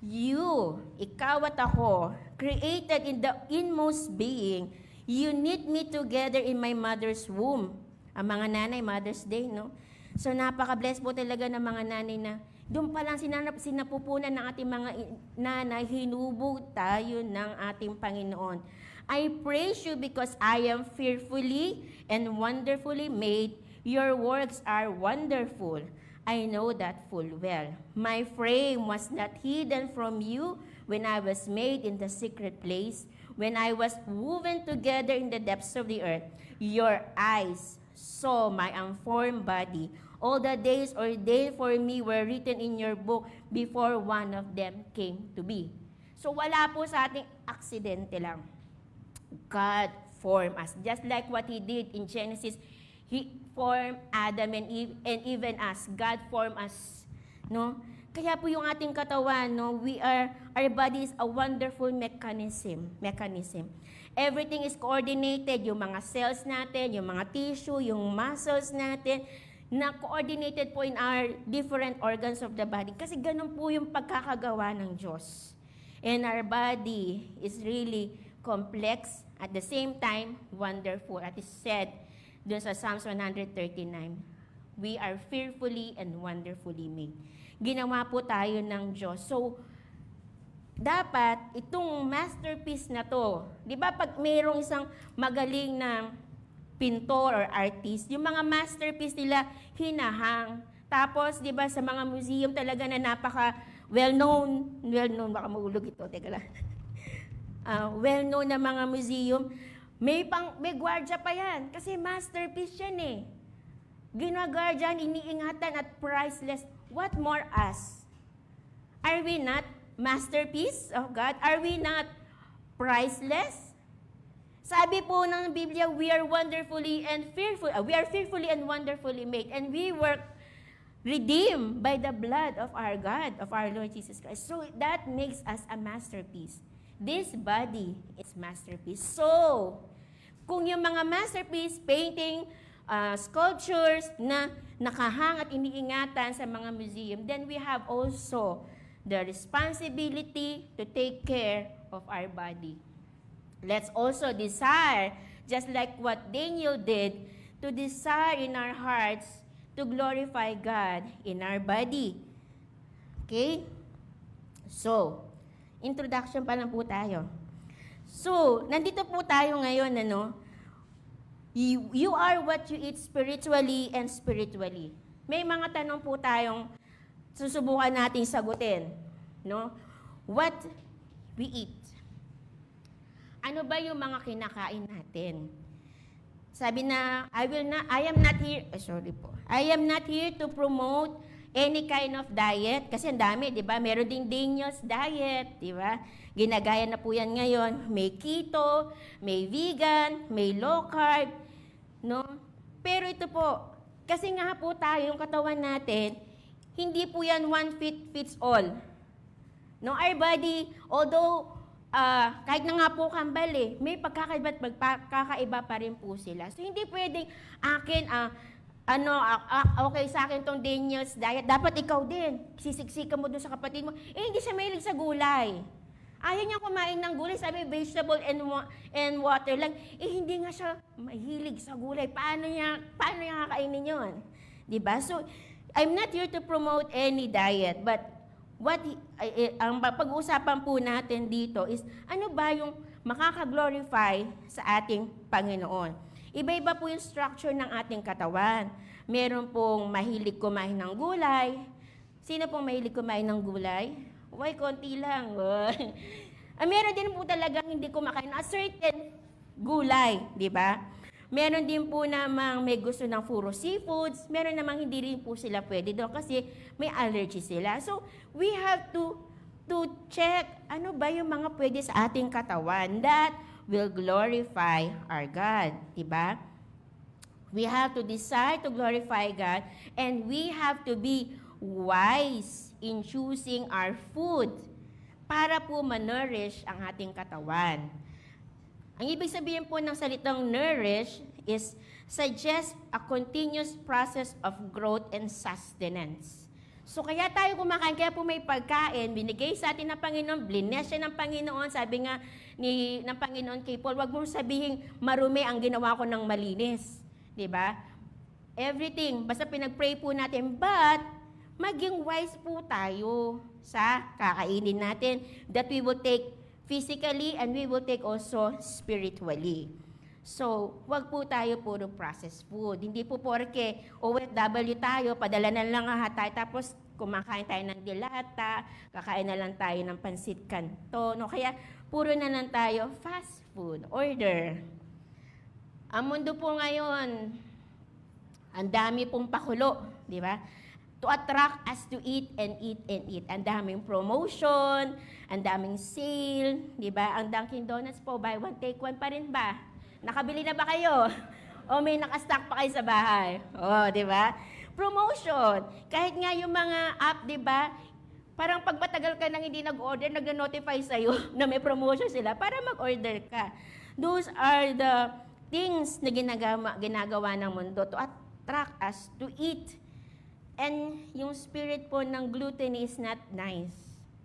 You, ikaw at ako, created in the inmost being, you knit me together in my mother's womb. Ang mga nanay, Mother's Day, no? So napaka-bless po talaga ng mga nanay na doon pa lang sinapupunan ng ating mga nanay, hinubog tayo ng ating Panginoon. I praise you because I am fearfully and wonderfully made. Your works are wonderful. I know that full well. My frame was not hidden from you when I was made in the secret place, when I was woven together in the depths of the earth. Your eyes saw my unformed body. All the days ordained for me were written in your book before one of them came to be. So wala po sa ating aksidente lang. God formed us. Just like what He did in Genesis, He formed Adam and Eve, and even us. God formed us. No? Kaya po yung ating katawan, no, our body is a wonderful mechanism. Everything is coordinated. Yung mga cells natin, yung mga tissue, yung muscles natin, na coordinated po in our different organs of the body. Kasi ganun po yung pagkakagawa ng Diyos. And our body is really complex, at the same time, wonderful. At is said dun sa Psalms 139, We are fearfully and wonderfully made. Ginawa po tayo ng Diyos. So, dapat itong masterpiece na to, di ba pag mayroong isang magaling na pintor or artist, yung mga masterpiece nila hinahang. Tapos, di ba sa mga museum talaga na napaka well-known, baka maulog ito, teka lang. Well-known na mga museum, may gwardya pa yan, kasi masterpiece yan eh. Ginagardyan, iniingatan at priceless. What more us? Are we not masterpiece of God? Are we not priceless? Sabi po ng Biblia, we are fearfully and wonderfully made, and we were redeemed by the blood of our God, of our Lord Jesus Christ. So that makes us a masterpiece. This body is masterpiece. So, kung yung mga masterpiece, painting, sculptures na nakahang at iniingatan sa mga museum, then we have also the responsibility to take care of our body. Let's also desire, just like what Daniel did, to desire in our hearts to glorify God in our body. Okay? So, introduction pa lang po tayo. So, nandito po tayo ngayon, ano? You are what you eat spiritually and spiritually. May mga tanong po tayong susubukan nating sagutin, no? What we eat. Ano ba yung mga kinakain natin? Sabi na, I am not here to promote any kind of diet. Kasi ang dami, di ba? Meron ding Daniel's diet, di ba? Ginagaya na po yan ngayon. May keto, may vegan, may low carb, no? Pero ito po, kasi nga po tayo, yung katawan natin, hindi po yan one fits all. No, our body, although kahit na nga po kambal may pagkakaiba at magkakaiba pa rin po sila. So hindi pwedeng akin, okay sa akin tong Daniel's diet, dapat ikaw din. Sisiksikan mo dun sa kapatid mo. Hindi siya mahilig sa gulay. Ayaw niya kumain ng gulay, sabi vegetable and water lang. Hindi nga siya mahilig sa gulay. Paano niya kakainin yun? Diba? So, I'm not here to promote any diet, but ang pag-uusapan po natin dito is, ano ba yung makaka-glorify sa ating Panginoon? Iba-iba po yung structure ng ating katawan. Meron pong mahilig kumain ng gulay. Sino pong mahilig kumain ng gulay? Uy, konti lang. Meron din po talagang hindi kumakain ng certain gulay, di ba? Meron din po namang may gusto ng puro seafoods. Meron namang hindi rin po sila pwede doon kasi may allergy sila. So, we have to check ano ba yung mga pwede sa ating katawan that will glorify our God. Diba? We have to decide to glorify God, and we have to be wise in choosing our food para po ma-nourish ang ating katawan. Ang ibig sabihin po ng salitang nourish is suggest a continuous process of growth and sustenance. So kaya tayo kumakain, kaya po may pagkain, binigay sa atin ng Panginoon, bless siya ng Panginoon, sabi nga ng Panginoon kay Paul, wag mong sabihin marumi ang ginawa ko ng malinis. Diba? Everything, basta pinag-pray po natin, but maging wise po tayo sa kakainin natin that we will take physically and we will take also spiritually. So, wag po tayo puro processed food. Hindi po porke OFW tayo, padala na lang tayo, tapos kumakain tayo ng dilata, kakain na lang tayo ng pansit canton, no? Kaya puro na lang tayo fast food, order. Ang mundo po ngayon, ang dami pong pakulo, di ba? To attract us to eat and eat and eat. Ang daming promotion, ang daming sale, di ba? Ang Dunkin' Donuts po, buy one, take one pa rin ba? Nakabili na ba kayo? O may nakastock pa kayo sa bahay? O, di ba? Promotion. Kahit nga yung mga app, di ba? Parang pagpatagal ka nang hindi nag-order, nag-notify sa'yo na may promotion sila para mag-order ka. Those are the things na ginagawa ng mundo to attract us to eat. And yung spirit po ng gluten is not nice.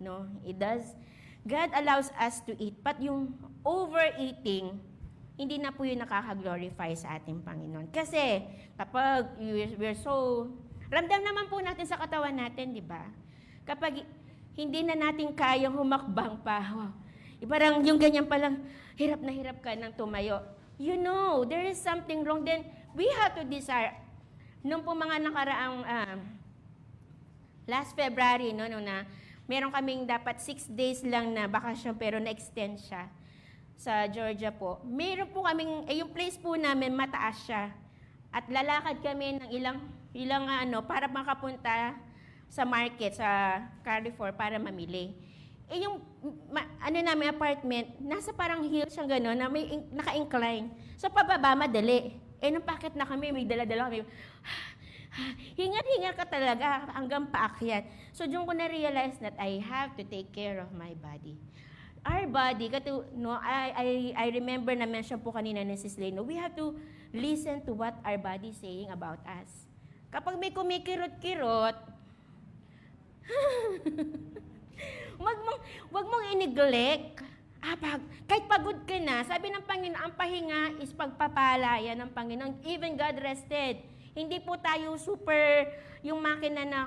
No? It does. God allows us to eat. But yung overeating, hindi na po yun nakaka-glorify sa ating Panginoon. Kasi kapag we're so, ramdam naman po natin sa katawan natin, di ba? Kapag hindi na natin kayang humakbang pa, parang yung ganyan palang, hirap na hirap ka ng tumayo. You know, there is something wrong. Then, we have to desire. Nung po mga nakaraang, last February, no, na meron kaming dapat 6 days lang na bakasyon, pero na-extend siya sa Georgia po. Meron po kaming, yung place po namin, mataas siya. At lalakad kami ng ilang para makapunta sa market, sa Carrefour, para mamili. Yung namin apartment, nasa parang hill siyang gano'n, na may naka-incline. So, pababa, madali. Nung packet na kami, may dala-dala kami. Hingal-hingal ka talaga hanggang paakyat. So, doon ko na-realize that I have to take care of my body. Our body, I remember na mention po kanina ni Sis Leno, we have to listen to what our body is saying about us. Kapag may kumikirot-kirot, wag mong i-neglect. Kahit pagod ka na, sabi ng Panginoon, ang pahinga is pagpapalaya ng Panginoon. Even God rested. Hindi po tayo super, yung makina na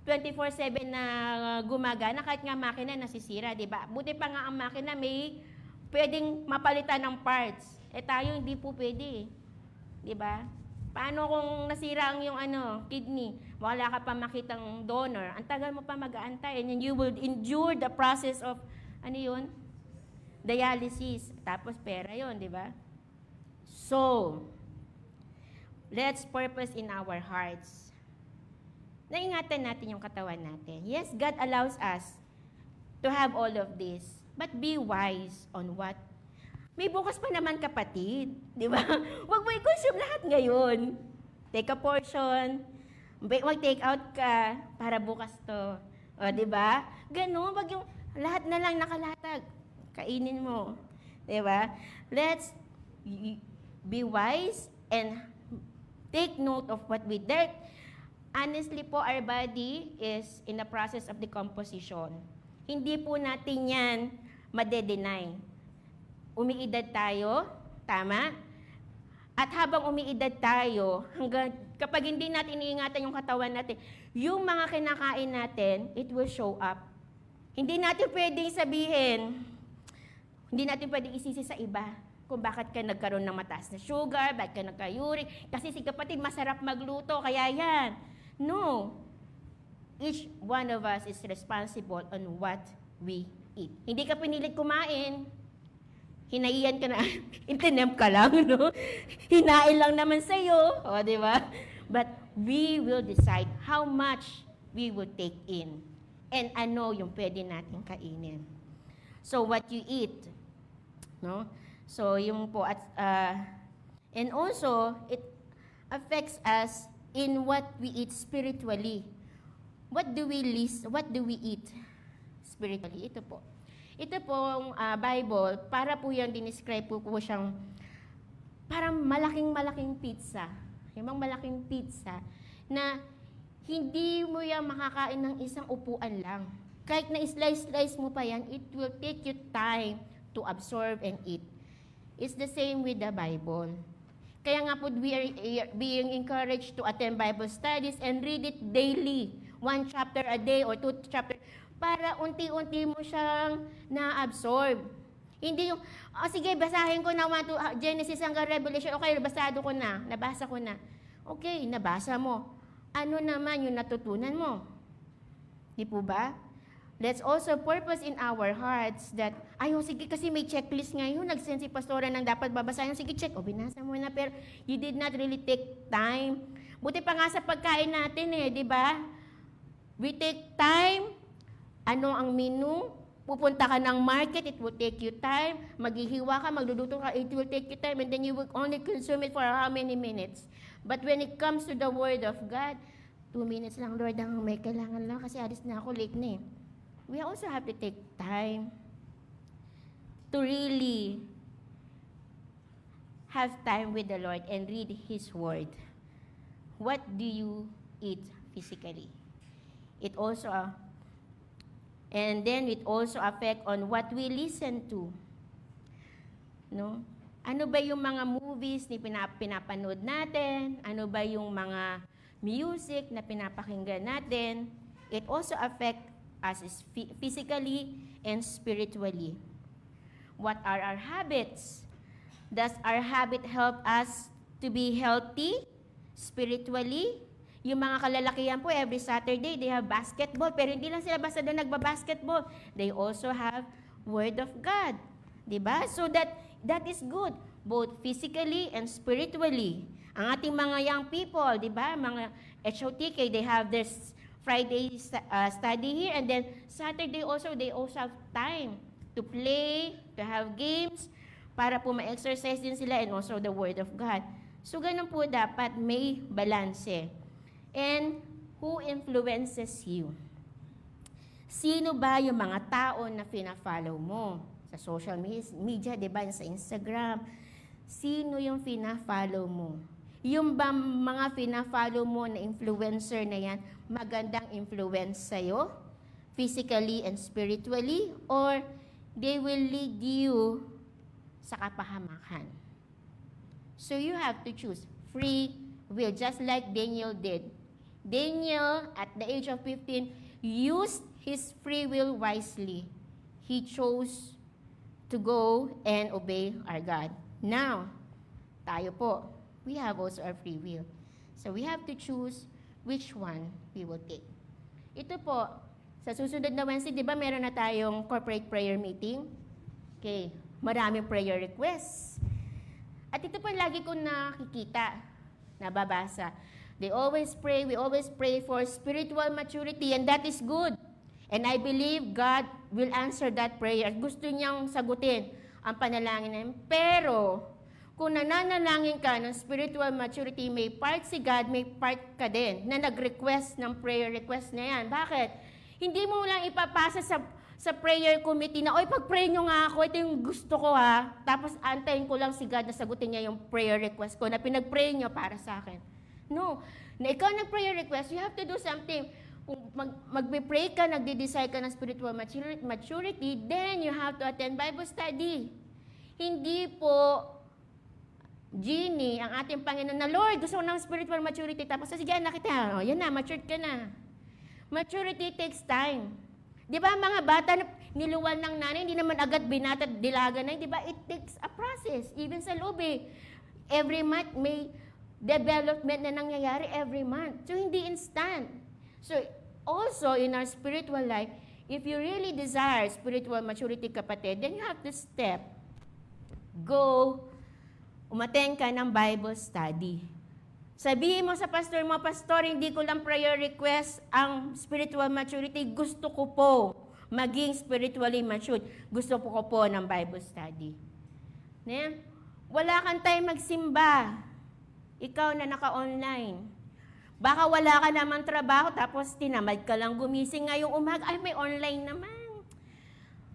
24/7 na gumagana, kahit nga makina nasisira, di ba? Buti pa nga ang makina may pwedeng mapalitan ng parts. Tayo hindi po pwede. Di ba? Paano kung nasira ang yung kidney? Wala ka pa makitang donor. Ang tagal mo pa mag-aantay. And then you will endure the process of, dialysis. Tapos pera yun, di ba? So, let's purpose in our hearts. Naingatan natin yung katawan natin. Yes, God allows us to have all of this. But be wise on what. May bukas pa naman, kapatid. Di ba? Huwag mo i-consume lahat ngayon. Take a portion. Mag-take out ka para bukas to. O, di ba? Ganun, wag yung lahat na lang nakalatag. Kainin mo. Di ba? Let's be wise and take note of what we did. Honestly po, our body is in the process of decomposition. Hindi po natin yan madedenay. Umiidad tayo, tama? At habang umiidad tayo, kapag hindi natin iniingatan yung katawan natin, yung mga kinakain natin, it will show up. Hindi natin pwedeng sabihin, hindi natin pwedeng isisi sa iba kung bakit ka nagkaroon ng mataas na sugar, bakit ka nagka-uric, kasi si kapatid masarap magluto, kaya yan. No. Each one of us is responsible on what we eat. Hindi ka pinilit kumain. Hinaiyan ka na, intinem ka lang, no? Hinain lang naman sa'yo, o, di ba? But we will decide how much we will take in and ano yung pwede natin kainin. So, what you eat, no? So, yung po, and also, it affects us in what we eat spiritually. What do we eat spiritually? Ito po. Ito pong Bible, para po yan, dinescribe po siyang parang malaking pizza. Yung malaking pizza na hindi mo yan makakain ng isang upuan lang. Kahit na slice mo pa yan, it will take you time to absorb and eat. It's the same with the Bible. Kaya nga po, we are being encouraged to attend Bible studies and read it daily. 1 chapter a day or 2 chapter, para unti-unti mo siyang na-absorb. Hindi yung, sige, basahin ko na Genesis hanggang Revelation. Okay, nabasa ko na. Okay, nabasa mo. Ano naman yung natutunan mo? Di po ba? Let's also purpose in our hearts that, sige, kasi may checklist ngayon, nag-send si pastora ng dapat babasahin. Sige, check. Binasa mo na, pero you did not really take time. Buti pa nga sa pagkain natin di ba? We take time. Ano ang menu? Pupunta ka ng market, it will take you time. Maghihiwa ka, magluluto ka, it will take you time. And then you will only consume it for how many minutes? But when it comes to the Word of God, 2 minutes lang, Lord, ang may kailangan lang kasi alis na ako, late na We also have to take time to really have time with the Lord and read His Word. What do you eat physically? It also, and then it also affect on what we listen to. No? Ano ba yung mga movies na pinapanood natin? Ano ba yung mga music na pinapakinggan natin? It also affects us physically and spiritually. What are our habits? Does our habit help us to be healthy spiritually? Yung mga kalalakihan po, every Saturday, they have basketball. Pero hindi lang sila basta doon nagbabasketball. They also have Word of God. Diba? So that is good, both physically and spiritually. Ang ating mga young people, diba? Mga HOTK, they have this Friday study here. And then Saturday also, they also have time to play, to have games, para po ma-exercise din sila and also the Word of God. So ganun po dapat may balanse. And who influences you? Sino ba yung mga tao na fina-follow mo? Sa social media, di ba? Sa Instagram. Sino yung fina-follow mo? Yung ba mga fina-follow mo na influencer na yan, magandang influence sa'yo? Physically and spiritually? Or they will lead you sa kapahamakan? So you have to choose free will, just like Daniel did. Daniel, at the age of 15, used his free will wisely. He chose to go and obey our God. Now, tayo po, we have also our free will. So we have to choose which one we will take. Ito po, sa susunod na Wednesday, di ba meron na tayong corporate prayer meeting? Okay, maraming prayer requests. At ito po lagi ko nakikita, nababasa. They always pray, we always pray for spiritual maturity, and that is good. And I believe God will answer that prayer. Gusto niyang sagutin ang panalangin namin. Pero, kung nananalangin ka ng spiritual maturity, may part si God, may part ka din na nag-request ng prayer request na yan. Bakit? Hindi mo lang ipapasa sa prayer committee na, oy, pag-pray nyo nga ako, ito yung gusto ko ha. Tapos antayin ko lang si God na sagutin niya yung prayer request ko na pinag-pray nyo para sa akin. No. Na ikaw nag-prayer request, you have to do something. Kung magbe-pray ka, nagde-desire ka ng spiritual maturity, then you have to attend Bible study. Hindi po, Genie, ang ating Panginoon na, Lord, gusto ko ng spiritual maturity. Tapos, sige, anak kita, yan na, matured ka na. Maturity takes time. Di ba, mga bata na niluwal ng nanay, hindi naman agad binata, dilaga na, di ba? It takes a process. Even sa loob every month may development na nangyayari every month. So, hindi instant. So, also, in our spiritual life, if you really desire spiritual maturity, kapatid, then you have to go, umattend ka ng Bible study. Sabihin mo sa pastor mo, pastor, hindi ko lang prayer request ang spiritual maturity. Gusto ko po maging spiritually matured. Gusto ko po ng Bible study. Wala kang time magsimba. Ikaw na naka-online. Baka wala ka namang trabaho, tapos tinamad ka lang gumising ngayong umaga. Ay, may online naman.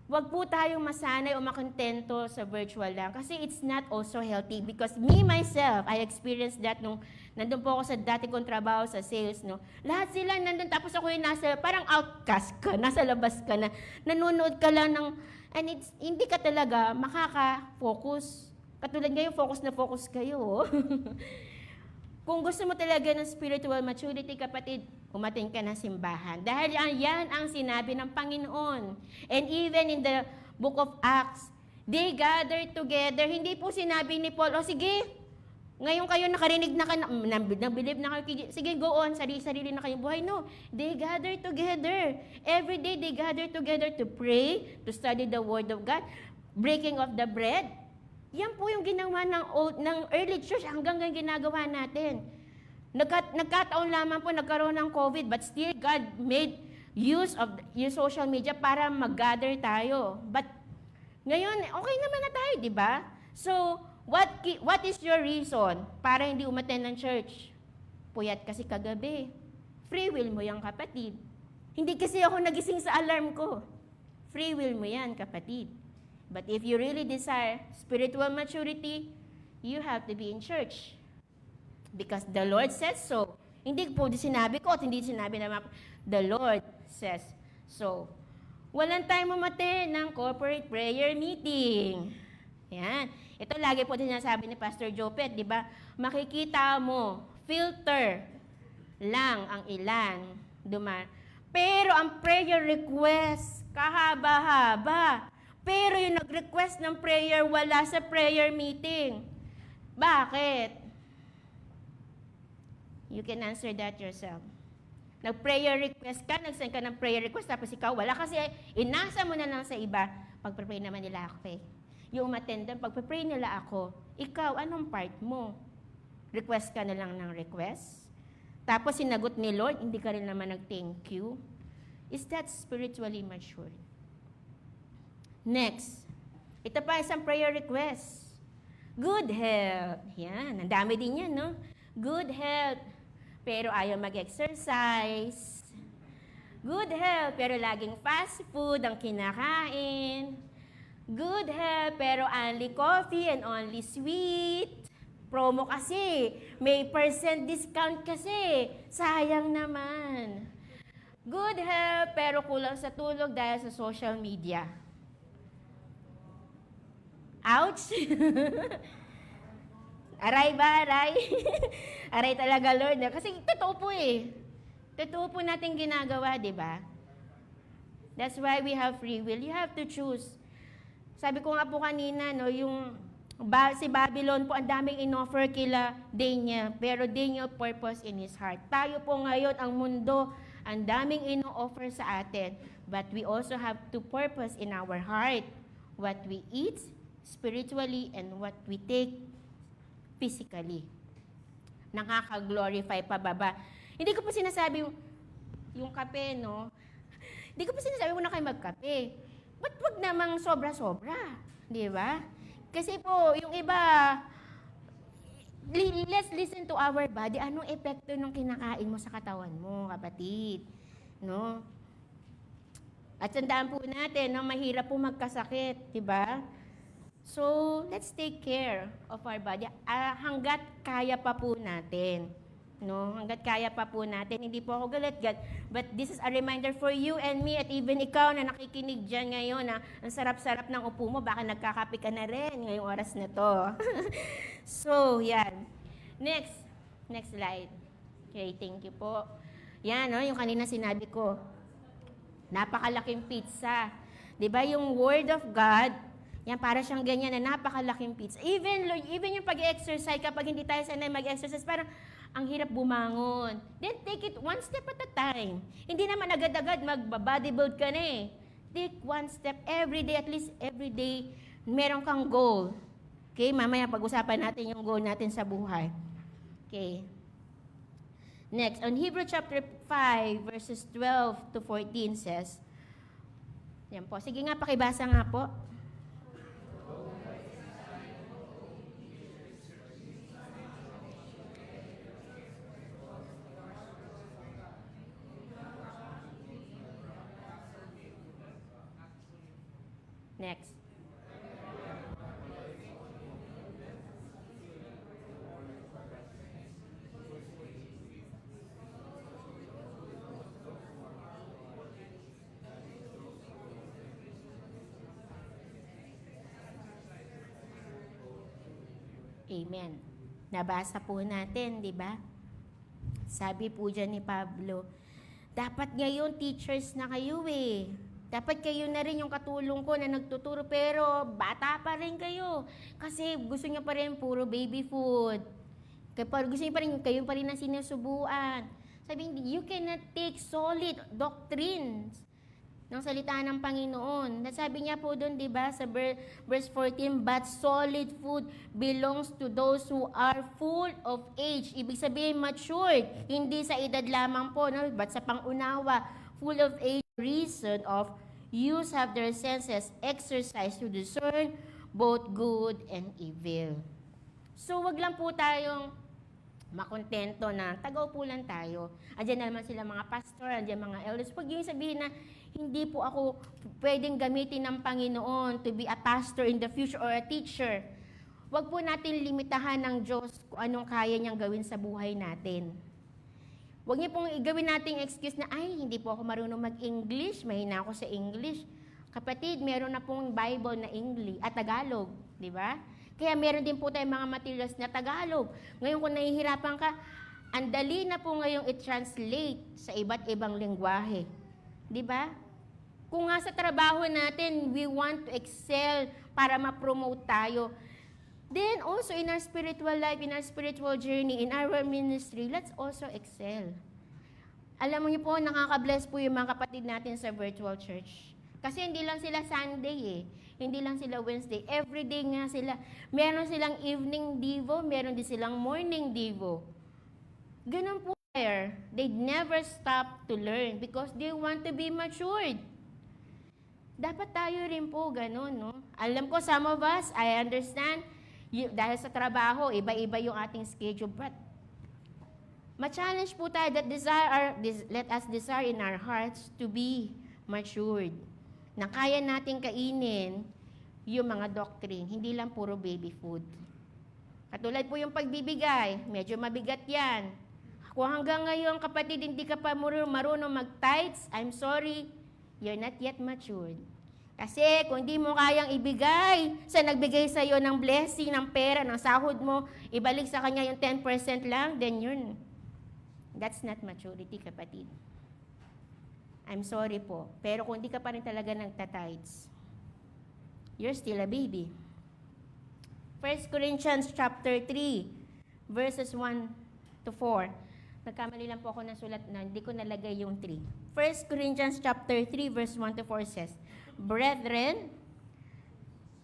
Huwag po tayong masanay o makontento sa virtual lang. Kasi it's not also healthy. Because me, myself, I experienced that nung nandun po ako sa dati kong trabaho sa sales. No? Lahat sila nandun, tapos ako yung parang outcast ka, nasa labas ka na, nanonood ka lang ng, and hindi ka talaga makaka-focus. Katulad ngayon, focus kayo. Kung gusto mo talaga ng spiritual maturity, kapatid, umattend ka ng simbahan. Dahil yan ang sinabi ng Panginoon. And even in the book of Acts, they gathered together. Hindi po sinabi ni Paul, sige, ngayon kayo nakarinig na nag-believe na kayo, sige, go on, sarili na kayong buhay. No, they gathered together. Every day, they gathered together to pray, to study the Word of God, breaking of the bread. Yan po yung ginawa ng early church hanggang ngayon ginagawa natin. Nagkataon lamang po nagkaroon ng COVID, but still God made use of yung social media para mag-gather tayo. But ngayon, okay naman na tayo, di ba? So, what is your reason para hindi umattend ng church? Puyat kasi kagabi. Free will mo yan, kapatid. Hindi kasi ako nagising sa alarm ko. Free will mo yan, kapatid. But if you really desire spiritual maturity, you have to be in church. Because the Lord says so. Hindi po sinabi ko at hindi sinabi naman po. The Lord says so. Walang time umattend ng corporate prayer meeting. Yan. Ito lagi po din sinasabi ni Pastor Jopet, di ba? Makikita mo, filter lang ang ilan Pero ang prayer request, kahaba-haba. Pero yung nag-request ng prayer, wala sa prayer meeting. Bakit? You can answer that yourself. Nag-prayer request ka, nag-send ka ng prayer request, tapos ikaw wala kasi inasa mo na lang sa iba. Pag-pray naman nila ako eh. Yung umattendant, pag-pray nila ako, ikaw, anong part mo? Request ka na lang ng request? Tapos sinagot ni Lord, hindi ka rin naman nag-thank you? Is that spiritually mature? Next, ito pa isang prayer request. Good health. Yan, ang dami din yan, no? Good health, pero ayaw mag-exercise. Good health, pero laging fast food ang kinakain. Good health, pero only coffee and only sweet. Promo kasi, may percent discount kasi. Sayang naman. Good health, pero kulang sa tulog dahil sa social media. Ouch! Aray ba, aray? Aray talaga, Lord. Kasi totoo po eh. Totoo po natin ginagawa, di ba? That's why we have free will. You have to choose. Sabi ko nga po kanina, no, si Babylon po, ang daming inoffer kila Daniel, pero Daniel purpose in his heart. Tayo po ngayon, ang mundo, ang daming ino-offer sa atin, but we also have to purpose in our heart what we eat spiritually and what we take physically. Nakaka-glorify pababa. Hindi ko po sinasabi yung kape, no? Hindi ko po sinasabi mo na kayo magkape. Ba't wag namang sobra-sobra? Di ba? Kasi po, yung iba, let's listen to our body. Anong epekto ng kinakain mo sa katawan mo, kapatid? No? At tandaan po natin, no, mahirap po magkasakit, di ba? So, let's take care of our body. Hanggat kaya pa po natin. No? Hanggat kaya pa po natin. Hindi po ako galit, God. But this is a reminder for you and me at even ikaw na nakikinig dyan ngayon na ang sarap-sarap ng upo mo. Baka nagkakape ka na rin ngayong oras na to. So, yan. Next slide. Okay, thank you po. Yan, no, yung kanina sinabi ko. Napakalaking pizza. 'Di ba yung Word of God, yan, para siyang ganyan na napakalaking pizza. Even yung pag-exercise, kapag hindi tayo sanay mag-exercise, parang ang hirap bumangon. Then take it one step at a time. Hindi naman agad-agad mag-bodybuild ka na eh. Take one step every day, at least every day, meron kang goal. Okay, mamaya pag-usapan natin yung goal natin sa buhay. Okay. Next, on Hebrew chapter 5, verses 12 to 14 says, yan po, sige nga, pakibasa nga po. Next. Amen. Nabasa po natin, di ba? Sabi po dyan ni Pablo, dapat ngayon teachers na kayo eh. Dapat kayo na rin yung katulong ko na nagtuturo, pero bata pa rin kayo. Kasi gusto niyo pa rin puro baby food. Gusto niyo pa rin, kayo pa rin ang sinusubuan. Sabi, you cannot take solid doctrines ng salita ng Panginoon. Sabi niya po doon, di ba, sa verse 14, but solid food belongs to those who are full of age. Ibig sabihin, matured. Hindi sa edad lamang po, no? But sa pangunawa, full of age, reason of use have their senses exercised to discern both good and evil. So, wag lang po tayong makontento na tagaupo lang tayo. Andiyan naman sila mga pastor, andiyan mga elders. Pag yung sabihin na hindi po ako pwedeng gamitin ng Panginoon to be a pastor in the future or a teacher, wag po natin limitahan ng Diyos kung anong kaya niyang gawin sa buhay natin. Huwag niyo pong gawin nating excuse na, ay, hindi po ako marunong mag-English, mahina ako sa English. Kapatid, meron na pong Bible na English at Tagalog. Di ba? Kaya meron din po tayong mga materials na Tagalog. Ngayon kung nahihirapan ka, ang dali na po ngayong i-translate sa iba't ibang lengguwahe. Di ba? Kung nga sa trabaho natin, we want to excel para ma-promote tayo. Then also in our spiritual life, in our spiritual journey, in our ministry, let's also excel. Alam niyo po, nakaka-bless po yung mga kapatid natin sa virtual church. Kasi hindi lang sila Sunday Hindi lang sila Wednesday. Every day nga sila. Meron silang evening devo, meron din silang morning devo. Ganun po there. They never stop to learn because they want to be matured. Dapat tayo rin po ganun, no? Alam ko, some of us, I understand, dahil sa trabaho, iba-iba yung ating schedule, but ma-challenge po tayo that let us desire in our hearts to be matured. Na kaya nating kainin yung mga doctrine, hindi lang puro baby food. Katulad po yung pagbibigay, medyo mabigat yan. Kung hanggang ngayon, kapatid, hindi ka pa marunong mag-tithes, I'm sorry, you're not yet matured. Kasi kung hindi mo kayang ibigay sa nagbigay sa iyo ng blessing, ng pera, ng sahod mo, ibalik sa kanya yung 10% lang, then that's not maturity, kapatid. I'm sorry po. Pero kung hindi ka pa rin talaga nagtatides, you're still a baby. 1 Corinthians chapter 3, verses 1 to 4. Nagkamali lang po ako ng sulat na hindi ko nalagay yung 3. 1 Corinthians chapter 3, verse 1 to 4 says, Brethren,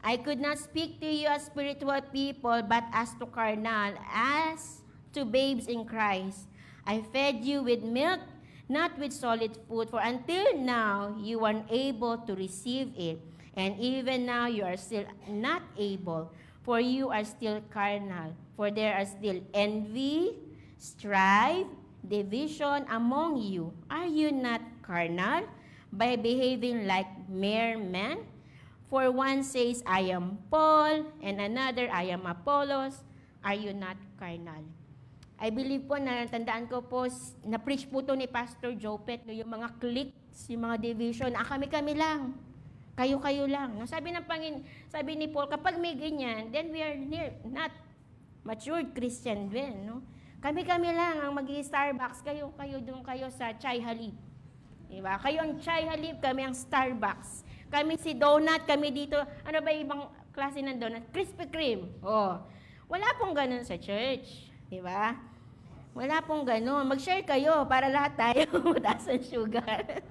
I could not speak to you as spiritual people, but as to carnal, as to babes in Christ. I fed you with milk, not with solid food, for until now you were able to receive it, and even now you are still not able, for you are still carnal. For there are still envy, strife, division among you. Are you not carnal by behaving like mere men? For one says, I am Paul, and another, I am Apollos. Are you not carnal? I believe po, natandaan ko po, na-preach po to ni Pastor Jopet, no, yung mga cliques, yung mga division, kami-kami lang, kayo-kayo lang. No? Sabi ni Paul, kapag may ganyan, then we are not matured Christian then. No? Kami-kami lang ang mag-i-Starbucks, kayo doon kayo sa Chai Halib. Diba? Kayo ang Chai Halib, kami ang Starbucks. Kami si Donut, kami dito, ano ba ibang klase ng donut? Krispy Kreme. Oh. Wala pong ganun sa church. Diba? Wala pong gano'n. Mag-share kayo para lahat tayo mataas ang sugar.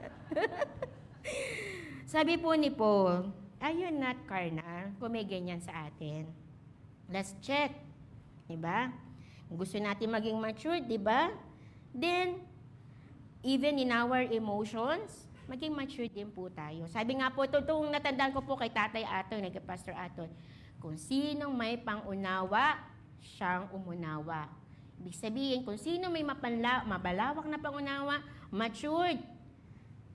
Sabi po ni Paul, are you not carnal? Kung may ganyan sa atin. Let's check. Diba? Gusto natin maging mature, diba? Then, even in our emotions, maging mature din po tayo. Sabi nga po, itong natandaan ko po kay Tatay Aton, kay Pastor Aton, kung sinong may pangunawa, siyang umunawa. Ibig sabihin, kung sino may mabalawak na pangunawa, matured,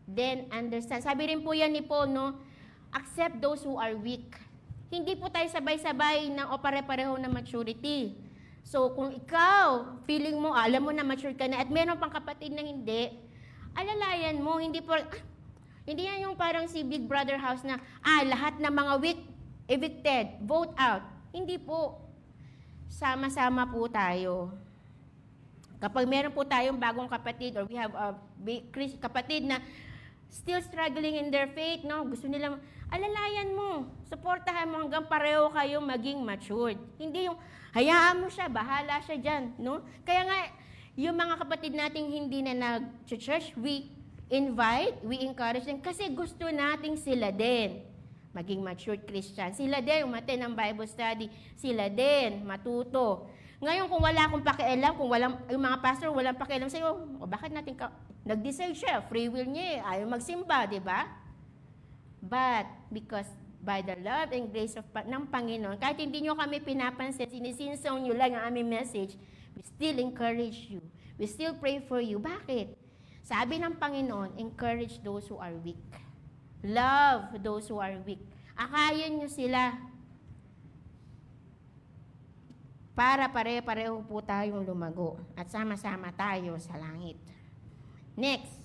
then understand. Sabi rin po yan ni Paul, no? Accept those who are weak. Hindi po tayo sabay-sabay ng o pare-pareho na maturity. So, kung ikaw, feeling mo, alam mo na mature ka na, at meron pang kapatid na hindi, alalayan mo, hindi yan yung parang si Big Brother House na, lahat ng mga weak, evicted, vote out. Hindi po. Sama-sama po tayo. Kapag meron po tayong bagong kapatid or we have a kapatid na still struggling in their faith, no? Gusto nilang, alalayan mo, suportahan mo hanggang pareho kayong maging matured. Hindi yung, hayaan mo siya, bahala siya dyan, no? Kaya nga, yung mga kapatid nating hindi na nag-church, we invite, we encourage them kasi gusto nating sila din maging matured Christian. Sila din umattend ng Bible study. Sila din matuto. Ngayon, kung wala akong pakialam, kung yung mga pastor walang pakialam sa'yo, bakit natin nag-decide siya? Free will niya ayaw magsimba, di ba? But, because by the love and grace ng Panginoon, kahit hindi nyo kami pinapansin, sinisinsong nyo lang ang aming message, we still encourage you. We still pray for you. Bakit? Sabi ng Panginoon, encourage those who are weak. Love those who are weak. Akayin nyo sila para pare-pareho po tayong lumago at sama-sama tayo sa langit. Next.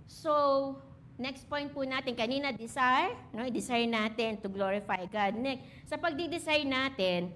So, Next point po natin, kanina desire, no? I-desire natin to glorify God. Next, sa pagdi-desire natin,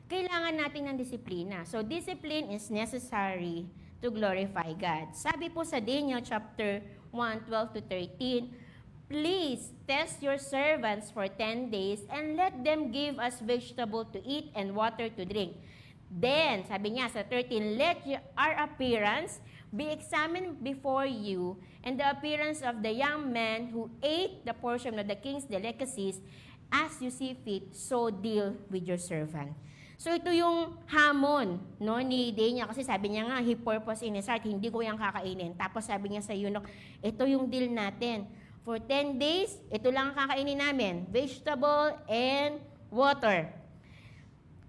kailangan natin ng disiplina. So, discipline is necessary to glorify God. Sabi po sa Daniel chapter 1, 12 to 13, please test your servants for 10 days and let them give us vegetable to eat and water to drink. Then, sabi niya sa 13, let our appearance be examined before you, and the appearance of the young man who ate the portion of the king's delicacies, as you see fit, so deal with your servant. So ito yung hamon, no, ni Daniel, kasi sabi niya nga, he purpose in his heart, hindi ko yung kakainin. Tapos sabi niya sa eunuch, ito yung deal natin. For 10 days, ito lang ang kakainin namin, vegetable and water.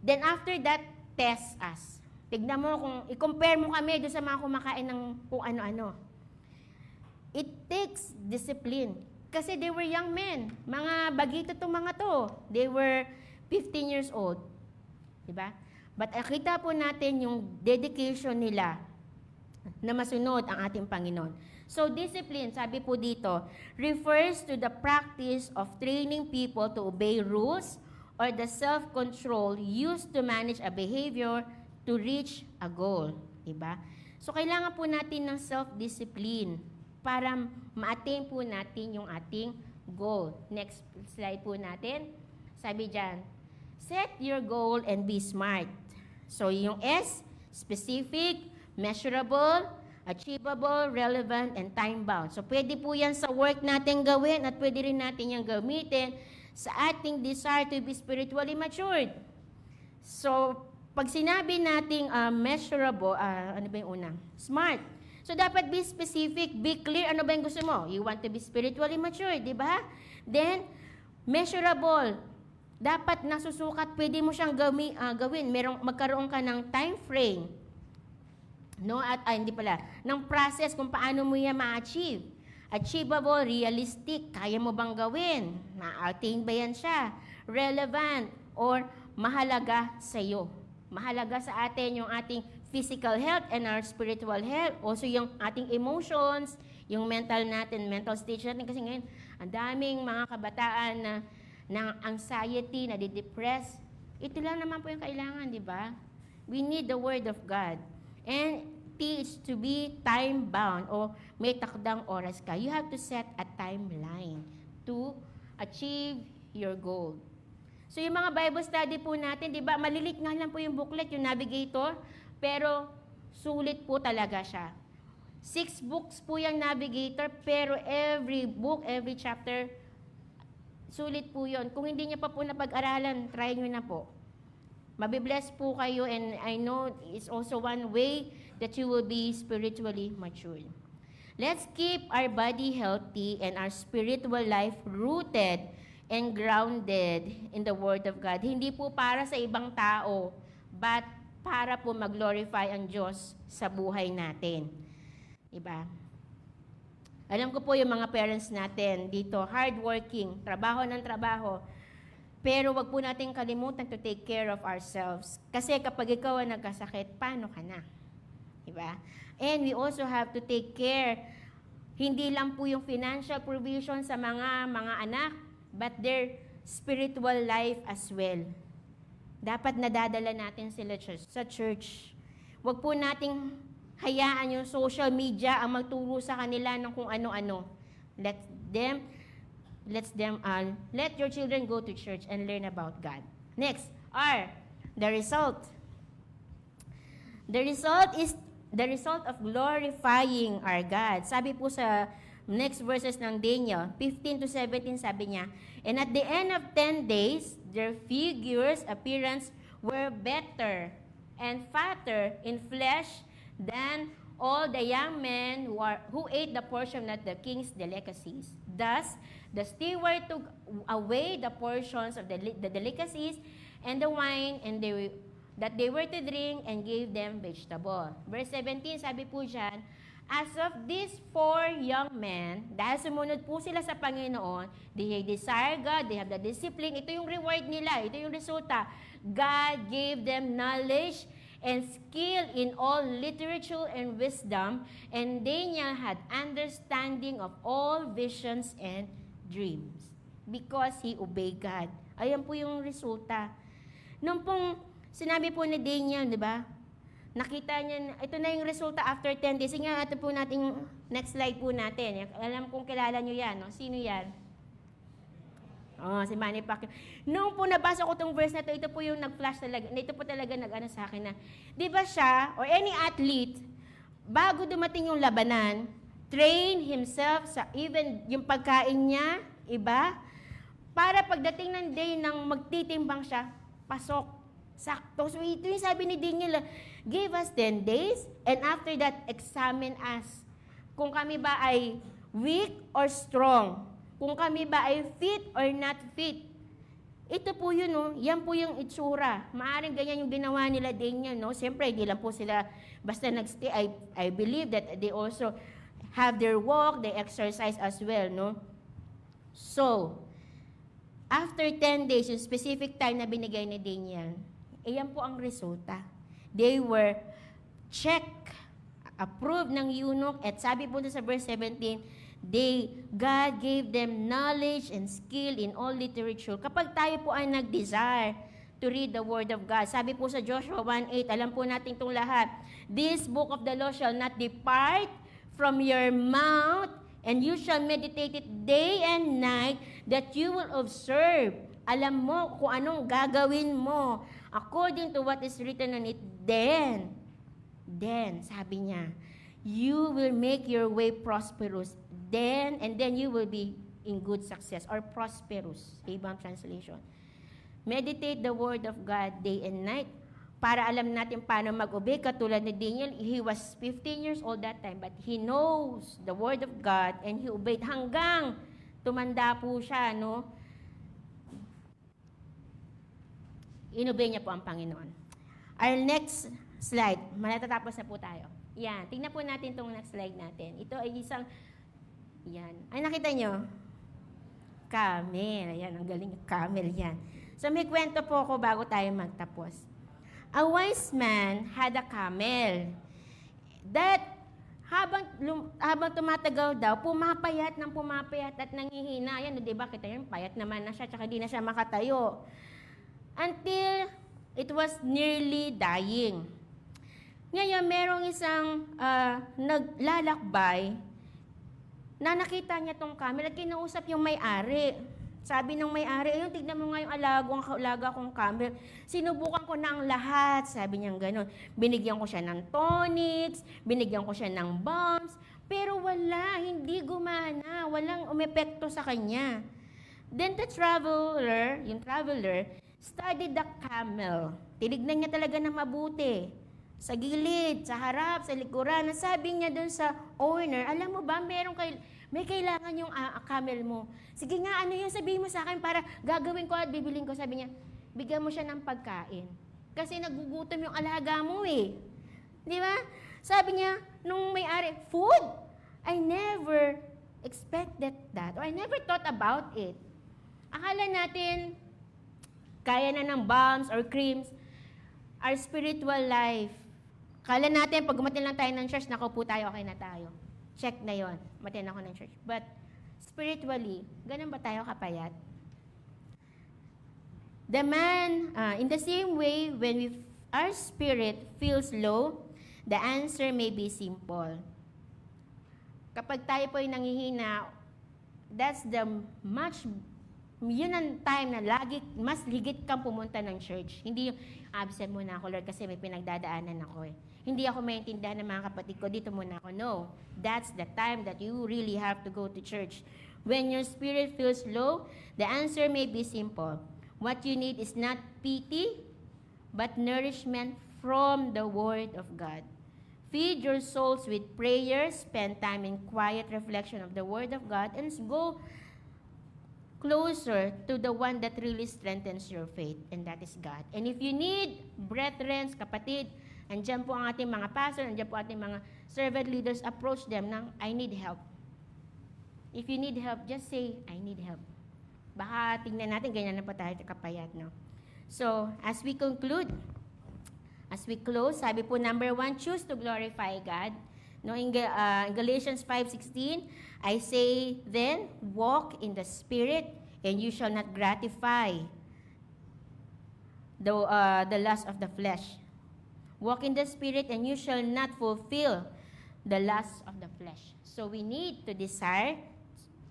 Then after that, test us. Tignan mo kung, i-compare mo kami doon sa mga kumakain ng kung ano-ano. It takes discipline. Kasi they were young men. Mga bagito itong mga to. They were 15 years old. Diba? But nakita po natin yung dedication nila na masunod ang ating Panginoon. So, discipline, sabi po dito, refers to the practice of training people to obey rules or the self-control used to manage a behavior to reach a goal. Diba? So, kailangan po natin ng self-discipline para ma-attain po natin yung ating goal. Next slide po natin. Sabi dyan, set your goal and be smart. So, yung S, specific, measurable, achievable, relevant, and time-bound. So, pwede po yan sa work natin gawin at pwede rin natin yan gamitin sa ating desire to be spiritually matured. So, pag sinabi nating measurable, ano ba yung una? Smart. So, dapat be specific, be clear, ano ba yung gusto mo? You want to be spiritually mature, di ba? Then, measurable. Dapat nasusukat, pwede mo siyang gawin. Magkaroon ka ng time frame. No? At, hindi pala. Ng process kung paano mo yan ma-achieve. Achievable, realistic. Kaya mo bang gawin? Ma-attain ba yan siya? Relevant or mahalaga sa iyo. Mahalaga sa atin yung ating physical health and our spiritual health. Also yung ating emotions, yung mental natin, mental stage natin. Kasi ngayon, ang daming mga kabataan na ng anxiety, na di-depress. Ito lang naman po yung kailangan, di ba? We need the Word of God. And teach to be time-bound o may takdang oras ka. You have to set a timeline to achieve your goal. So yung mga Bible study po natin, di ba, malilit nga lang po yung booklet, yung navigator, pero sulit po talaga siya. 6 books po yung navigator, pero every book, every chapter, sulit po yun. Kung hindi niya pa po napag-aralan, try nyo na po. Mabibless po kayo, and I know it's also one way that you will be spiritually matured. Let's keep our body healthy and our spiritual life rooted and grounded in the Word of God. Hindi po para sa ibang tao, but para po mag-glorify ang Diyos sa buhay natin. Diba? Alam ko po yung mga parents natin dito, hardworking, trabaho ng trabaho, pero wag po natin kalimutan to take care of ourselves. Kasi kapag ikaw ang nagkasakit, paano ka na? Diba? And we also have to take care, hindi lang po yung financial provision sa mga anak, but their spiritual life as well. Dapat nadadala natin sila sa church. Huwag po nating hayaan yung social media ang magturo sa kanila ng kung ano-ano. Let your children go to church and learn about God. Next, R, the result. The result is the result of glorifying our God. Sabi po sa next verses ng Daniel, 15 to 17, sabi niya, and at the end of 10 days, their figures, appearance, were better and fatter in flesh than all the young men who ate the portion of the king's delicacies. Thus, the steward took away the portions of the delicacies and the wine that they were to drink and gave them vegetable. Verse 17, sabi po dyan, as of these 4 young men, dahil sumunod po sila sa Panginoon, they desire God, they have the discipline, ito yung reward nila, ito yung resulta. God gave them knowledge and skill in all literature and wisdom, and Daniel had understanding of all visions and dreams because he obeyed God. Ayan po yung resulta. Nung pong sinabi po ni Daniel, di ba? Nakita niya, ito na yung resulta after 10 days. Sige nga, ito po natin, next slide po natin. Alam kong kilala nyo yan. No? Sino yan? Oh, si Manny Pacquiao. Nung po nabasa ko itong verse na ito po yung nag-flash talaga. Ito po talaga nag-ano sa akin na, di ba siya, or any athlete, bago dumating yung labanan, train himself sa even yung pagkain niya, iba, para pagdating ng day nang magtitimbang siya, pasok, sakto. So ito yung sabi ni Daniel, give us 10 days, and after that, examine us. Kung kami ba ay weak or strong. Kung kami ba ay fit or not fit. Ito po yun, no? Yan po yung itsura. Maaring ganyan yung ginawa nila Daniel, no? Siyempre, hindi lang po sila basta nagstay. I believe that they also have their walk, they exercise as well, no? So, after 10 days, yung specific time na binigay ni Daniel, ayan po ang resulta. They were checked, approved ng eunuch, at sabi po sa verse 17, God gave them knowledge and skill in all literature. Kapag tayo po ay nag-desire to read the Word of God, sabi po sa Joshua 1:8, alam po natin itong lahat, this book of the law shall not depart from your mouth, and you shall meditate it day and night, that you will observe. Alam mo kung anong gagawin mo according to what is written on it. Then, sabi niya, you will make your way prosperous. Then you will be in good success or prosperous. Ibang translation. Meditate the Word of God day and night para alam natin paano mag-obey. Katulad ni Daniel, he was 15 years old that time, but he knows the Word of God and he obeyed hanggang tumanda po siya, no? Inobey niya po ang Panginoon. Our next slide, matatapos na po tayo. Yan, tingnan po natin itong next slide natin. Ito ay isang, yan. Ay, nakita nyo? Camel. Ayan, ang galing. Camel yan. So, may kwento po ako bago tayo magtapos. A wise man had a camel that habang tumatagal daw, pumapayat at nanghihina. Ayan, di ba? Kita yan, payat naman na siya, tsaka di na siya makatayo. Until it was nearly dying. Ngayon, merong isang naglalakbay na nakita niya tong camel at kinausap yung may-ari. Sabi ng may-ari, ayun, tignan mo nga yung alaga kong camel. Sinubukan ko na ang lahat. Sabi niya gano'n. Binigyan ko siya ng tonics, binigyan ko siya ng bombs, pero wala, hindi gumana. Walang umepekto sa kanya. Then the traveler, studied the camel. Tinignan niya talaga na mabuti. Sa gilid, sa harap, sa likuran. Sabi niya dun sa owner, alam mo ba, may kailangan yung camel mo. Sige nga, ano yung sabihin mo sa akin para gagawin ko at bibiling ko. Sabi niya, bigyan mo siya ng pagkain. Kasi nagugutom yung alaga mo eh. Di ba? Sabi niya, nung may-ari, food? I never expected that. Or I never thought about it. Akala natin, kaya na ng balms or creams, our spiritual life. Akala natin, pag umatin lang tayo ng church, nakaupo tayo, okay na tayo. Check na yon. Umatin ako ng church. But, spiritually, ganun ba tayo kapayat? The man, in the same way, when our spirit feels low, the answer may be simple. Kapag tayo po ay nanghihina, that's the yun ang time na mas higit kang pumunta ng church. Hindi yung, absent muna ako, Lord, kasi may pinagdadaanan ako eh. Hindi ako maintindihan ng mga kapatid ko, dito muna ako. No, that's the time that you really have to go to church. When your spirit feels low, the answer may be simple. What you need is not pity, but nourishment from the Word of God. Feed your souls with prayers, spend time in quiet reflection of the Word of God, and go closer to the one that really strengthens your faith, and that is God. And if you need brethren, kapatid, andyan po ang ating mga pastor, andyan po ating mga servant leaders, approach them ng, I need help. If you need help, just say, I need help. Baka tingnan natin, ganyan na pa tayo kapayat, no? So, as we conclude, As we close, sabi po number 1, choose to glorify God. No, in Galatians 5:16, I say, then walk in the Spirit, and you shall not gratify the lust of the flesh. Walk in the Spirit, and you shall not fulfill the lust of the flesh. So we need to desire.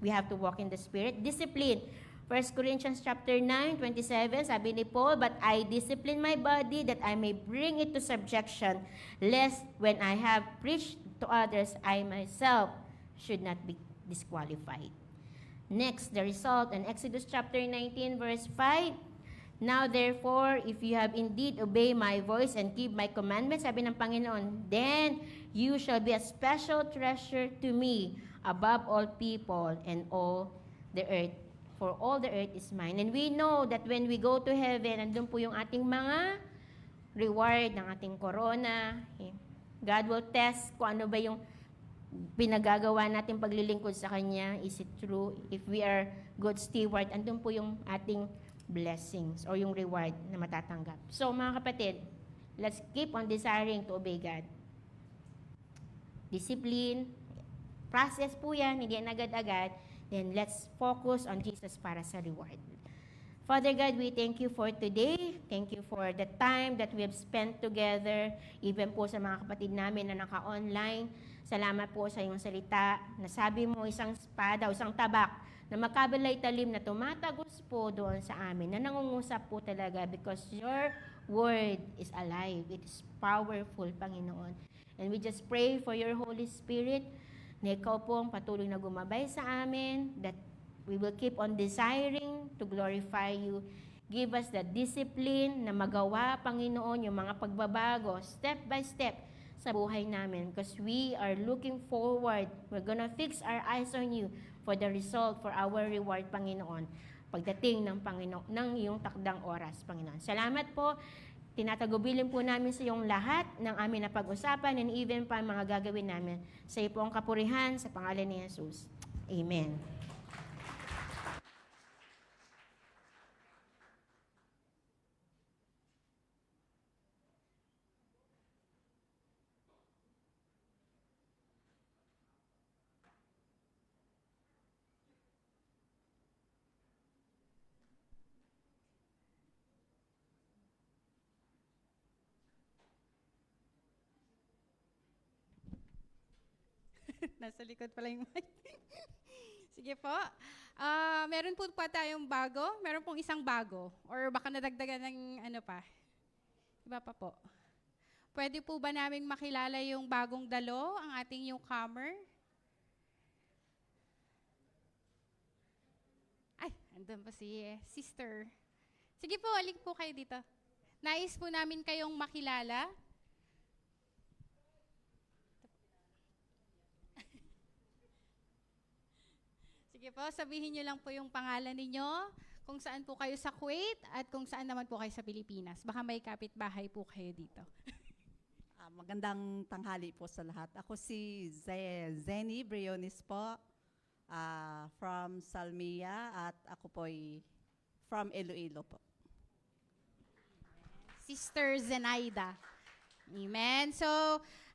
We have to walk in the Spirit. Discipline. 1 Corinthians chapter 9:27, sabi ni Paul, but I discipline my body that I may bring it to subjection, lest when I have preached to others, I myself should not be disqualified. Next, the result in Exodus chapter 19, verse 5, now therefore, if you have indeed obeyed my voice and keep my commandments, sabi ng Panginoon, then you shall be a special treasure to me above all people and all the earth. For all the earth is mine. And we know that when we go to heaven, andun po yung ating mga reward ng ating corona. God will test kung ano ba yung pinagagawa natin paglilingkod sa Kanya. Is it true? If we are good steward, andun po yung ating blessings or yung reward na matatanggap. So mga kapatid, let's keep on desiring to obey God. Discipline, process po yan, hindi yan agad-agad. Then let's focus on Jesus para sa reward. Father God, we thank you for today. Thank you for the time that we have spent together, even po sa mga kapatid namin na naka-online. Salamat po sa iyong salita. Nasabi mo isang espada o isang tabak na makabalay talim na tumatagos po doon sa amin, na nangungusap po talaga because your word is alive. It is powerful, Panginoon. And we just pray for your Holy Spirit na ikaw po ang patuloy na gumabay sa amin, that we will keep on desiring to glorify you. Give us the discipline na magawa, Panginoon, yung mga pagbabago, step by step sa buhay namin, because we are looking forward. We're gonna fix our eyes on you for the result, for our reward, Panginoon, pagdating ng Panginoon, ng iyong takdang oras, Panginoon. Salamat po. Tinatagubilin po namin sa iyong lahat ng aming napag-usapan and even pa mga gagawin namin. Sa iyo po ang kapurihan sa pangalan ni Jesus. Amen. Nasa likod pala yung mic. Sige po. Meron po pa tayong bago. Meron pong isang bago. Or baka nadagdagan ng ano pa. Iba pa po. Pwede po ba namin makilala yung bagong dalo, ang ating newcomer? Ay, andun pa si sister. Sige po, alik po kayo dito. Nais po namin kayong makilala. Sige po, sabihin niyo lang po yung pangalan ninyo, kung saan po kayo sa Kuwait, at kung saan naman po kayo sa Pilipinas. Baka may kapitbahay po kayo dito. Magandang tanghali po sa lahat. Ako si Zenny Briones po, from Salmia, at ako po ay from Iloilo po. Sister Zenaida. Amen. So,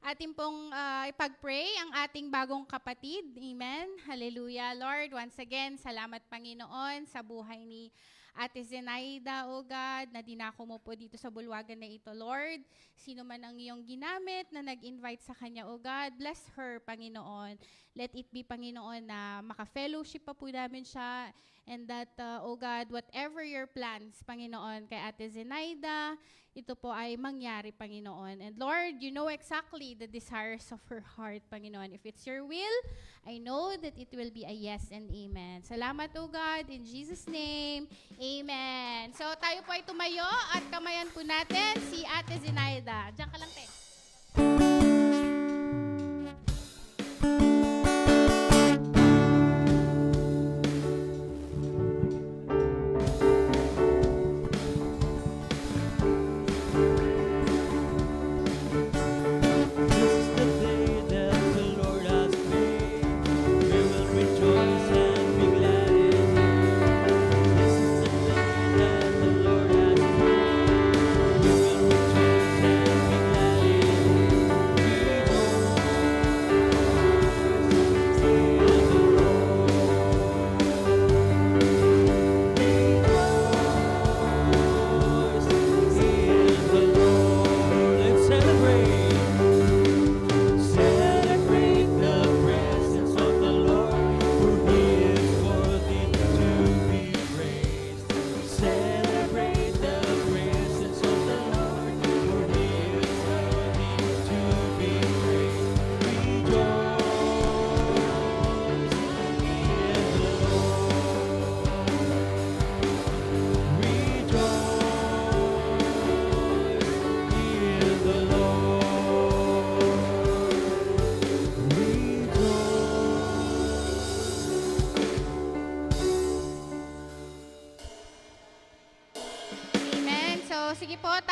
ating pong ipag-pray ang ating bagong kapatid. Amen. Hallelujah. Lord, once again, salamat Panginoon sa buhay ni Ate Zenaida, O God, na dinako mo po dito sa bulwagan na ito, Lord. Sino man ang iyong ginamit na nag-invite sa kanya, O God, bless her, Panginoon. Let it be, Panginoon, na maka-fellowship pa po namin siya, and that, O God, whatever your plans, Panginoon, kay Ate Zenaida, ito po ay mangyari, Panginoon. And Lord, you know exactly the desires of her heart, Panginoon. If it's your will, I know that it will be a yes and amen. Salamat, O God, in Jesus' name, amen. So tayo po ay tumayo at kamayan po natin si Ate Zenaida. Diyan ka lang, te. This is the day that the Lord has made. We will rejoice and be glad in it.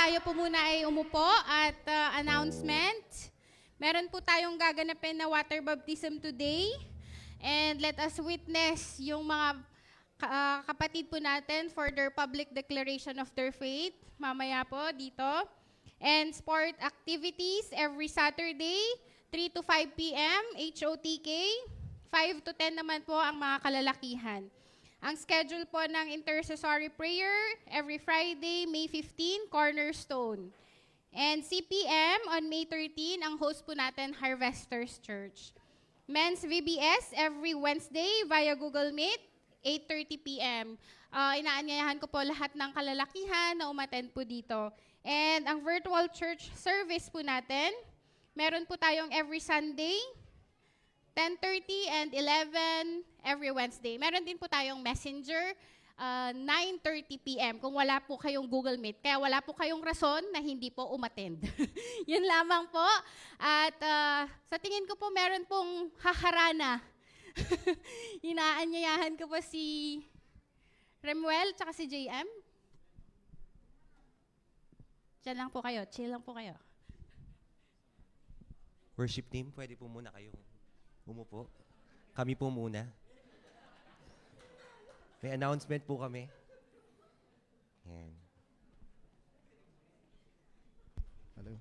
tayo po muna ay umupo at announcement. Meron po tayong gaganapin na water baptism today. And let us witness yung mga kapatid po natin for their public declaration of their faith. Mamaya po dito. And sport activities every Saturday, 3 to 5 p.m., HOTK. 5 to 10 naman po ang mga kalalakihan. Ang schedule po ng intercessory prayer, every Friday, May 15, Cornerstone. And CPM on May 13, ang host po natin, Harvesters Church. Men's VBS every Wednesday via Google Meet, 8:30 p.m. Inaanyayahan ko po lahat ng kalalakihan na umattend po dito. And ang virtual church service po natin, meron po tayong every Sunday, 10:30 and 11 every Wednesday. Meron din po tayong Messenger, 9:30 p.m. kung wala po kayong Google Meet. Kaya wala po kayong rason na hindi po umattend. Yun lamang po. At sa tingin ko po meron pong haharana. Inaanyayahan ko po si Remuel tsaka si JM. Diyan lang po kayo. Chill lang po kayo. Worship team, pwede po muna kayong umupo. Kami po muna. May announcement po kami. Yan. Hello.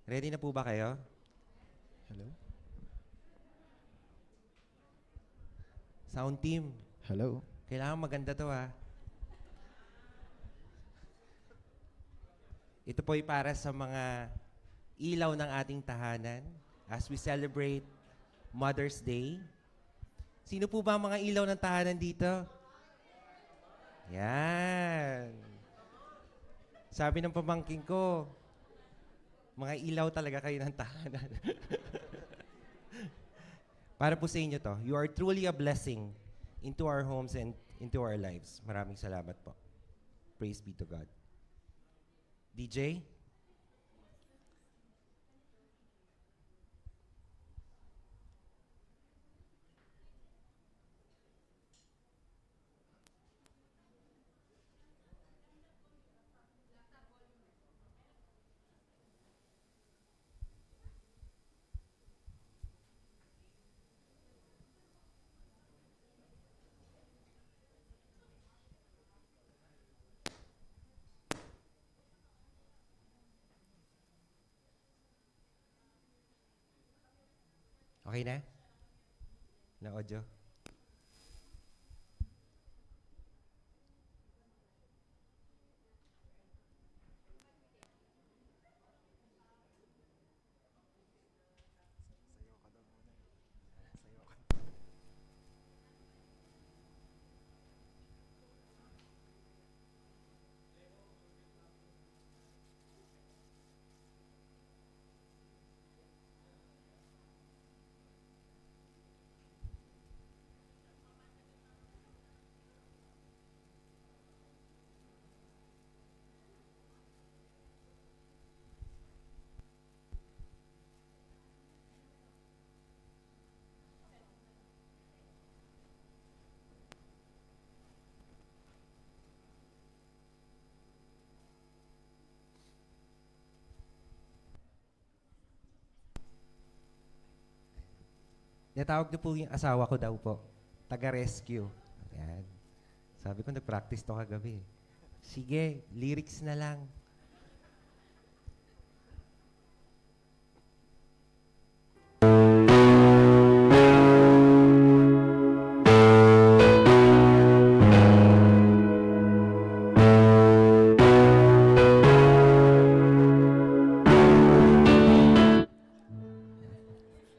Ready na po ba kayo? Hello. Sound team, Hello. kailangan maganda to ha. Ito po ay para sa mga ilaw ng ating tahanan as we celebrate Mother's Day. Sino po ba ang mga ilaw ng tahanan dito? Yan. Sabi ng pamangking ko, mga ilaw talaga kayo ng tahanan. Para po sa inyo to, you are truly a blessing into our homes and into our lives. Maraming salamat po. Praise be to God. DJ? Okay na? Na audio? Natawag na po yung asawa ko daw po. Taga-rescue. Ayan. Sabi ko, nag-practice to kagabi. Sige, lyrics na lang.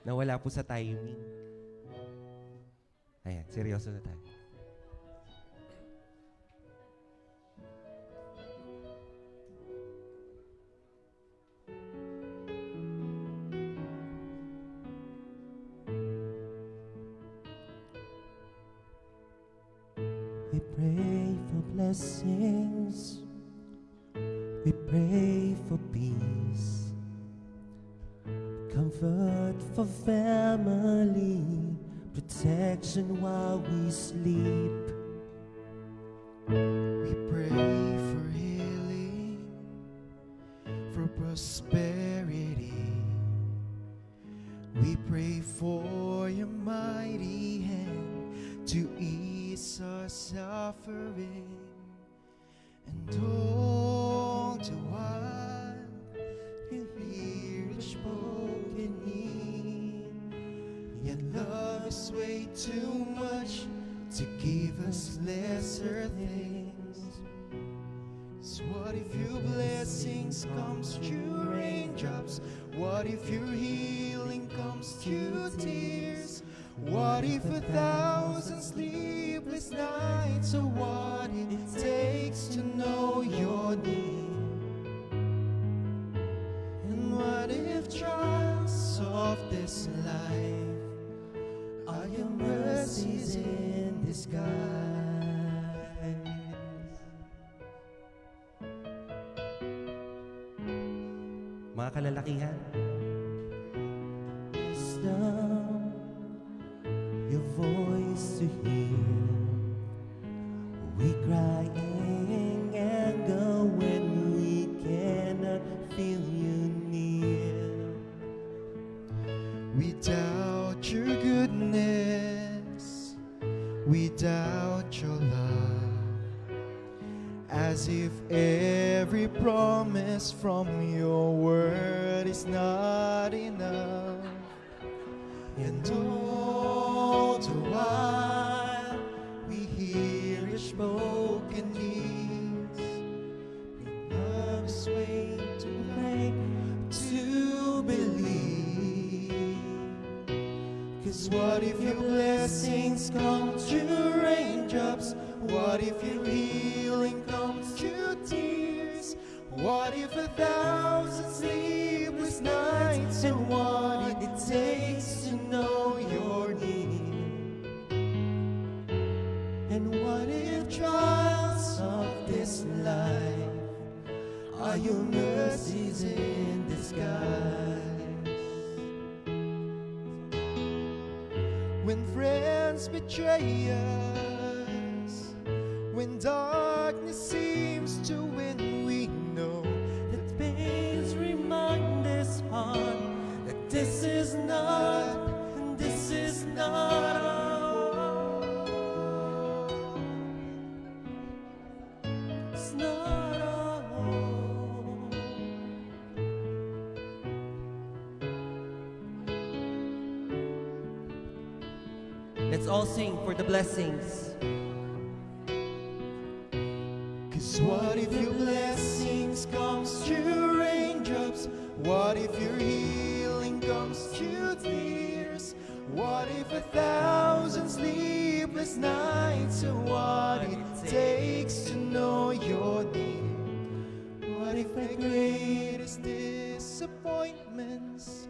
Nawala po sa timing. Ayan, seryoso na tayo. We pray for blessings. We pray for peace. Comfort for family. Protection while we sleep. We pray for healing. We pray for your mighty hand to ease our suffering, and all the while you hear each spoken need. Yet love is way too much to give us lesser things. So what if your blessings comes through raindrops? What if your healing comes through tears? What if 1,000 sleepless nights are what it takes to know your need? And what if trials of this life are your mercies in disguise? Mga kalalakihan, Wisdom, your voice to hear. We cry in anger when we cannot feel you near. We doubt your goodness, we doubt your love, as if every promise from your word is not enough. And all the while we hear each broken needs. Love is way too late to believe. 'Cause what if your blessings come through raindrops? What if your healing comes through tears? What if 1,000 sleepless nights are what it takes to know your need? And what if trials of this life are your mercies in disguise? When friends betray us, when darkness seems to win, we know That pains remind this heart that this is not all. It's not all. let's all sing for the blessings. 'Cause what if your blessings comes through raindrops? What if your healing comes through tears? What if 1,000 sleepless nights are what it takes to know your need? What if the greatest disappointments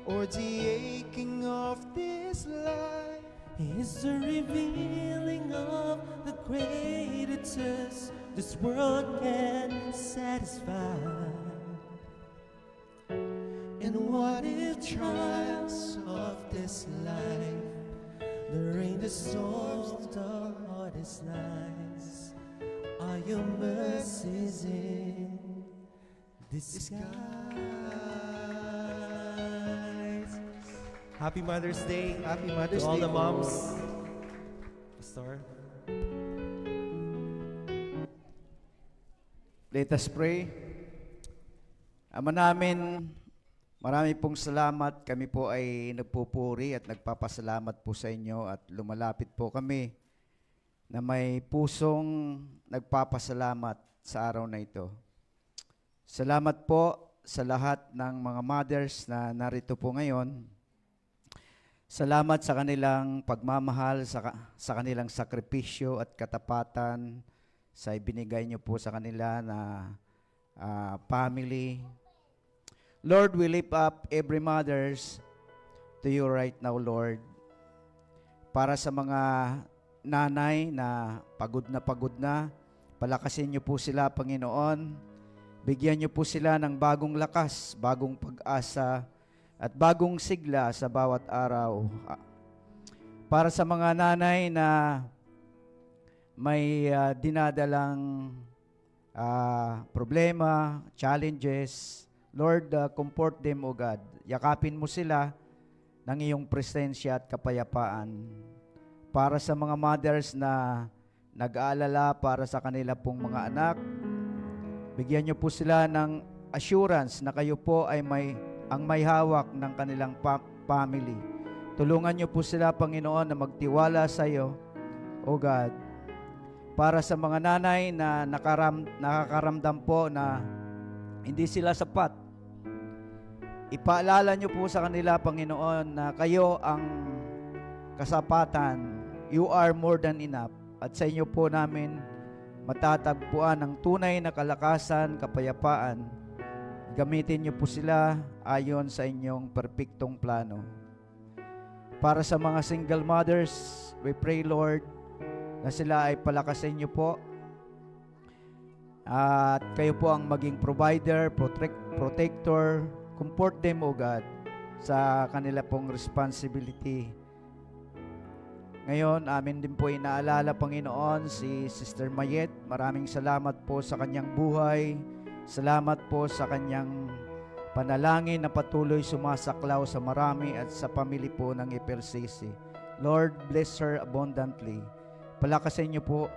or the aching of this life Is the revealing of the greatest this world can satisfy? And what if trials of this life, The rain, the storms, the hardest nights are your mercies in disguise. Happy Mother's Day. Happy Mother's to all Day the po. moms. Pastor. Let us pray. Ama namin, marami pong salamat. Kami po ay nagpupuri at nagpapasalamat po sa inyo at lumalapit po kami na may pusong nagpapasalamat sa araw na ito. Salamat po sa lahat ng mga mothers na narito po ngayon. Salamat sa kanilang pagmamahal, sa kanilang sakripisyo at katapatan sa ibinigay niyo po sa kanila na family. Lord, we lift up every mothers to you right now, Lord. Para sa mga nanay na pagod na, palakasin niyo po sila, Panginoon. Bigyan niyo po sila ng bagong lakas, bagong pag-asa, at bagong sigla sa bawat araw. Para sa mga nanay na may dinadalang problema, challenges, Lord, comfort them, O God. Yakapin mo sila ng iyong presensya at kapayapaan. Para sa mga mothers na nag-aalala para sa kanila pong mga anak, bigyan niyo po sila ng assurance na kayo po ay may hawak ng kanilang family. Tulungan niyo po sila, Panginoon, na magtiwala sa iyo, O God. Para sa mga nanay na nakakaramdam po na hindi sila sapat, ipaalala niyo po sa kanila, Panginoon, na kayo ang kasapatan. You are more than enough. At sa inyo po namin matatagpuan ang tunay na kalakasan, kapayapaan. Gamitin niyo po sila ayon sa inyong perpektong plano. Para sa mga single mothers, we pray, Lord, na sila ay palakasin niyo po. At kayo po ang maging provider, protector, comfort them, O God, sa kanila pong responsibility. Ngayon, amin din po inaalala, Panginoon, si Sister Mayet. Maraming salamat po sa kanyang buhay. Salamat po sa kanyang panalangin na patuloy sumasaklaw sa marami at sa pamilya po ng FLCC. Lord, bless her abundantly. Palakasin niyo po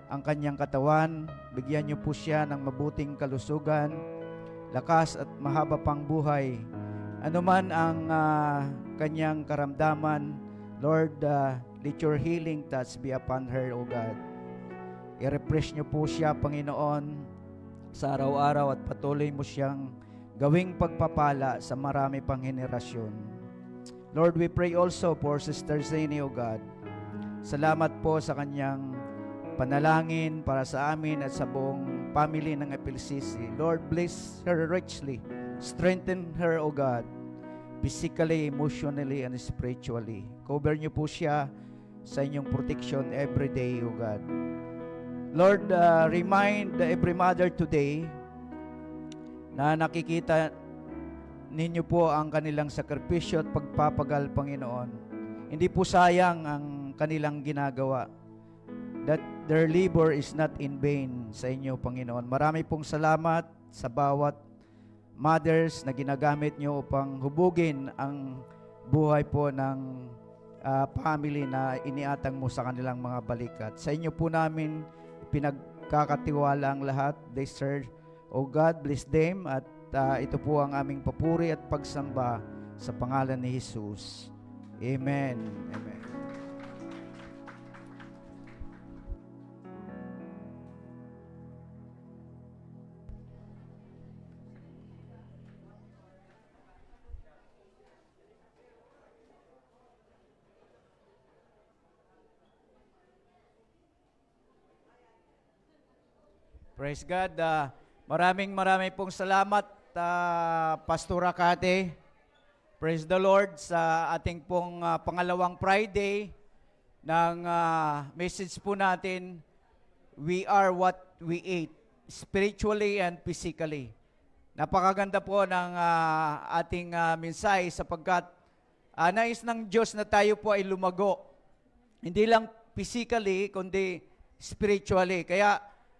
ang kanyang katawan. Bigyan niyo po siya ng mabuting kalusugan, lakas at mahaba pang buhay. Ano man ang kanyang karamdaman, Lord, let your healing touch be upon her, O God. I-refresh niyo po siya, Panginoon, sa araw-araw at patuloy mo siyang gawing pagpapala sa marami pang henerasyon. Lord, we pray also for Sister Zeni, O God. Salamat po sa kanyang panalangin para sa amin at sa buong family ng FLCC. Lord, bless her richly. Strengthen her, O God, physically, emotionally, and spiritually. Cover niyo po siya sa inyong protection every day, O God. Lord, remind every mother today na nakikita ninyo po ang kanilang sakripisyo at pagpapagal, Panginoon. Hindi po sayang ang kanilang ginagawa. That their labor is not in vain sa inyo, Panginoon. Marami pong salamat sa bawat mothers na ginagamit nyo upang hubugin ang buhay po ng family na iniatang mo sa kanilang mga balikat. Sa inyo po namin pinagkakatiwala ang lahat. They serve, O God, bless them. At ito po ang aming papuri at pagsamba sa pangalan ni Jesus. Amen. Amen. Praise God. Maraming pong salamat, Pastora Kate. Praise the Lord sa ating pong pangalawang Friday ng message po natin, we are what we eat, spiritually and physically. Napakaganda po ng ating mensahe sapagkat nais ng Diyos na tayo po ay lumago. Hindi lang physically, kundi spiritually. Kaya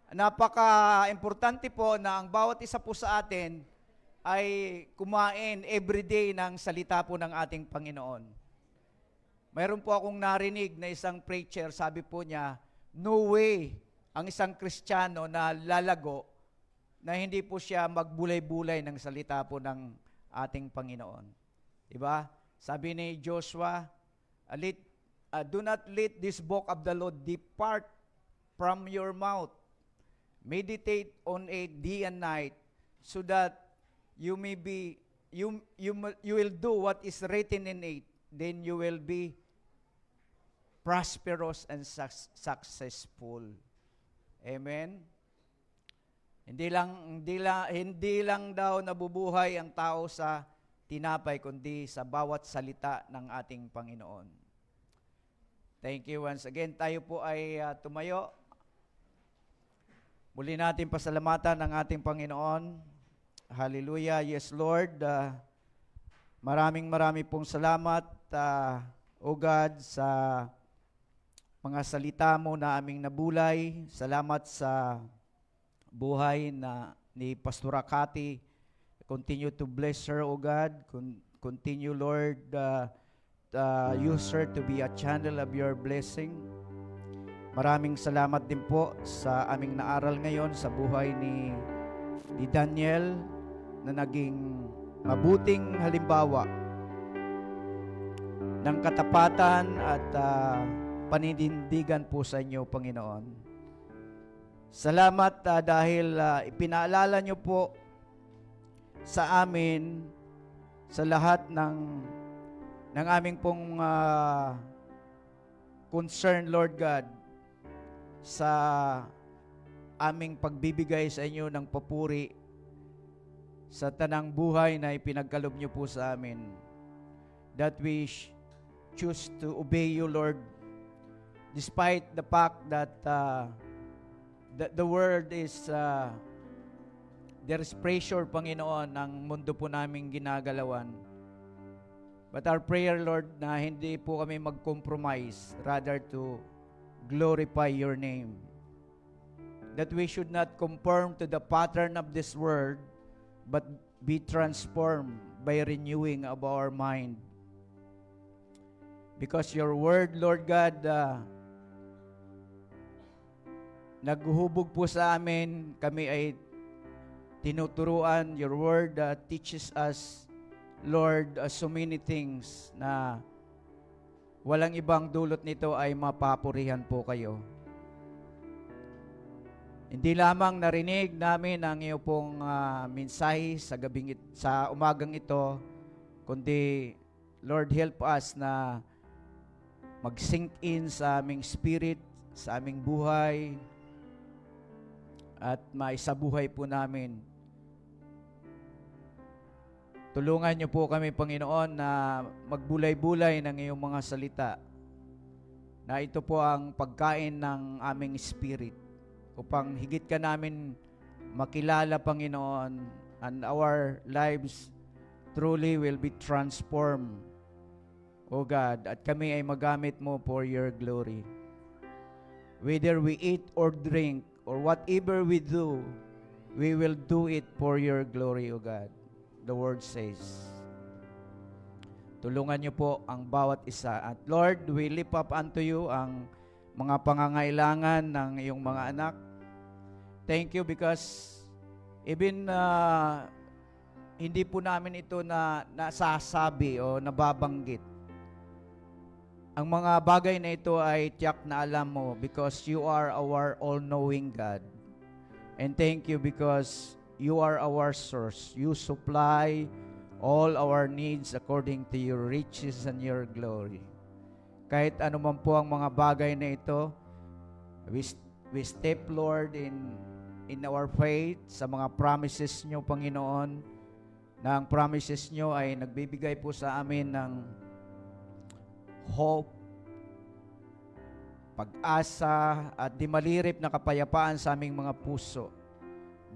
napaka-importante po na ang bawat isa po sa atin ay kumain everyday ng salita po ng ating Panginoon. Mayroon po akong narinig na isang preacher, sabi po niya, no way ang isang Kristiyano na lalago na hindi po siya magbulay-bulay ng salita po ng ating Panginoon. Diba? Sabi ni Joshua, do not let this book of the Lord depart from your mouth. Meditate on it day and night, so that you will do what is written in it. Then you will be prosperous and successful. Amen. Hindi lang daw nabubuhay ang tao sa tinapay, kundi sa bawat salita ng ating Panginoon. Thank you once again. Tayo po ay tumayo. Muli natin pasalamatan ang ating Panginoon. Hallelujah. Yes, Lord. Maraming pong salamat, O God, sa mga salita mo na aming nabulay. Salamat sa buhay ni Pastora Kati. Continue to bless her, O God. Continue, Lord, use her to be a channel of your blessing. Maraming salamat din po sa aming naaral ngayon sa buhay ni Daniel na naging mabuting halimbawa ng katapatan at paninindigan po sa inyo, Panginoon. Salamat dahil ipinaalala nyo po sa amin sa lahat ng aming pong concern, Lord God, sa aming pagbibigay sa inyo ng papuri sa tanang buhay na ipinagkalob nyo po sa amin. That we choose to obey you, Lord, despite the fact that the world is there is pressure, Panginoon, ng mundo po naming ginagalawan. But our prayer, Lord, na hindi po kami mag-compromise, rather to glorify your name. That we should not conform to the pattern of this world, but be transformed by renewing of our mind. Because your word, Lord God, naghuhubog po sa amin, kami ay tinuturuan. Your word teaches us, Lord, so many things na walang ibang dulot nito ay mapapurihan po kayo. Hindi lamang narinig namin ang iyong pong mensahe sa umagang ito, kundi, Lord, help us na mag-sink in sa aming spirit, sa aming buhay, at maisabuhay po namin. Tulungan niyo po kami, Panginoon, na magbulay-bulay ng iyong mga salita, na ito po ang pagkain ng aming spirit, upang higit ka namin makilala, Panginoon, and our lives truly will be transformed, O God, at kami ay magamit mo for your glory. Whether we eat or drink, or whatever we do, we will do it for your glory, O God. The word says. Tulungan niyo po ang bawat isa. At Lord, we lift up unto you ang mga pangangailangan ng iyong mga anak. Thank you because even hindi po namin ito na nasasabi o nababanggit. Ang mga bagay na ito ay tiyak na alam mo because you are our all-knowing God. And thank you because you are our source. You supply all our needs according to your riches and your glory. Kahit ano man po ang mga bagay na ito, we step, Lord, in our faith sa mga promises nyo, Panginoon, na ang promises nyo ay nagbibigay po sa amin ng hope, pag-asa, at di malirip na kapayapaan sa aming mga puso.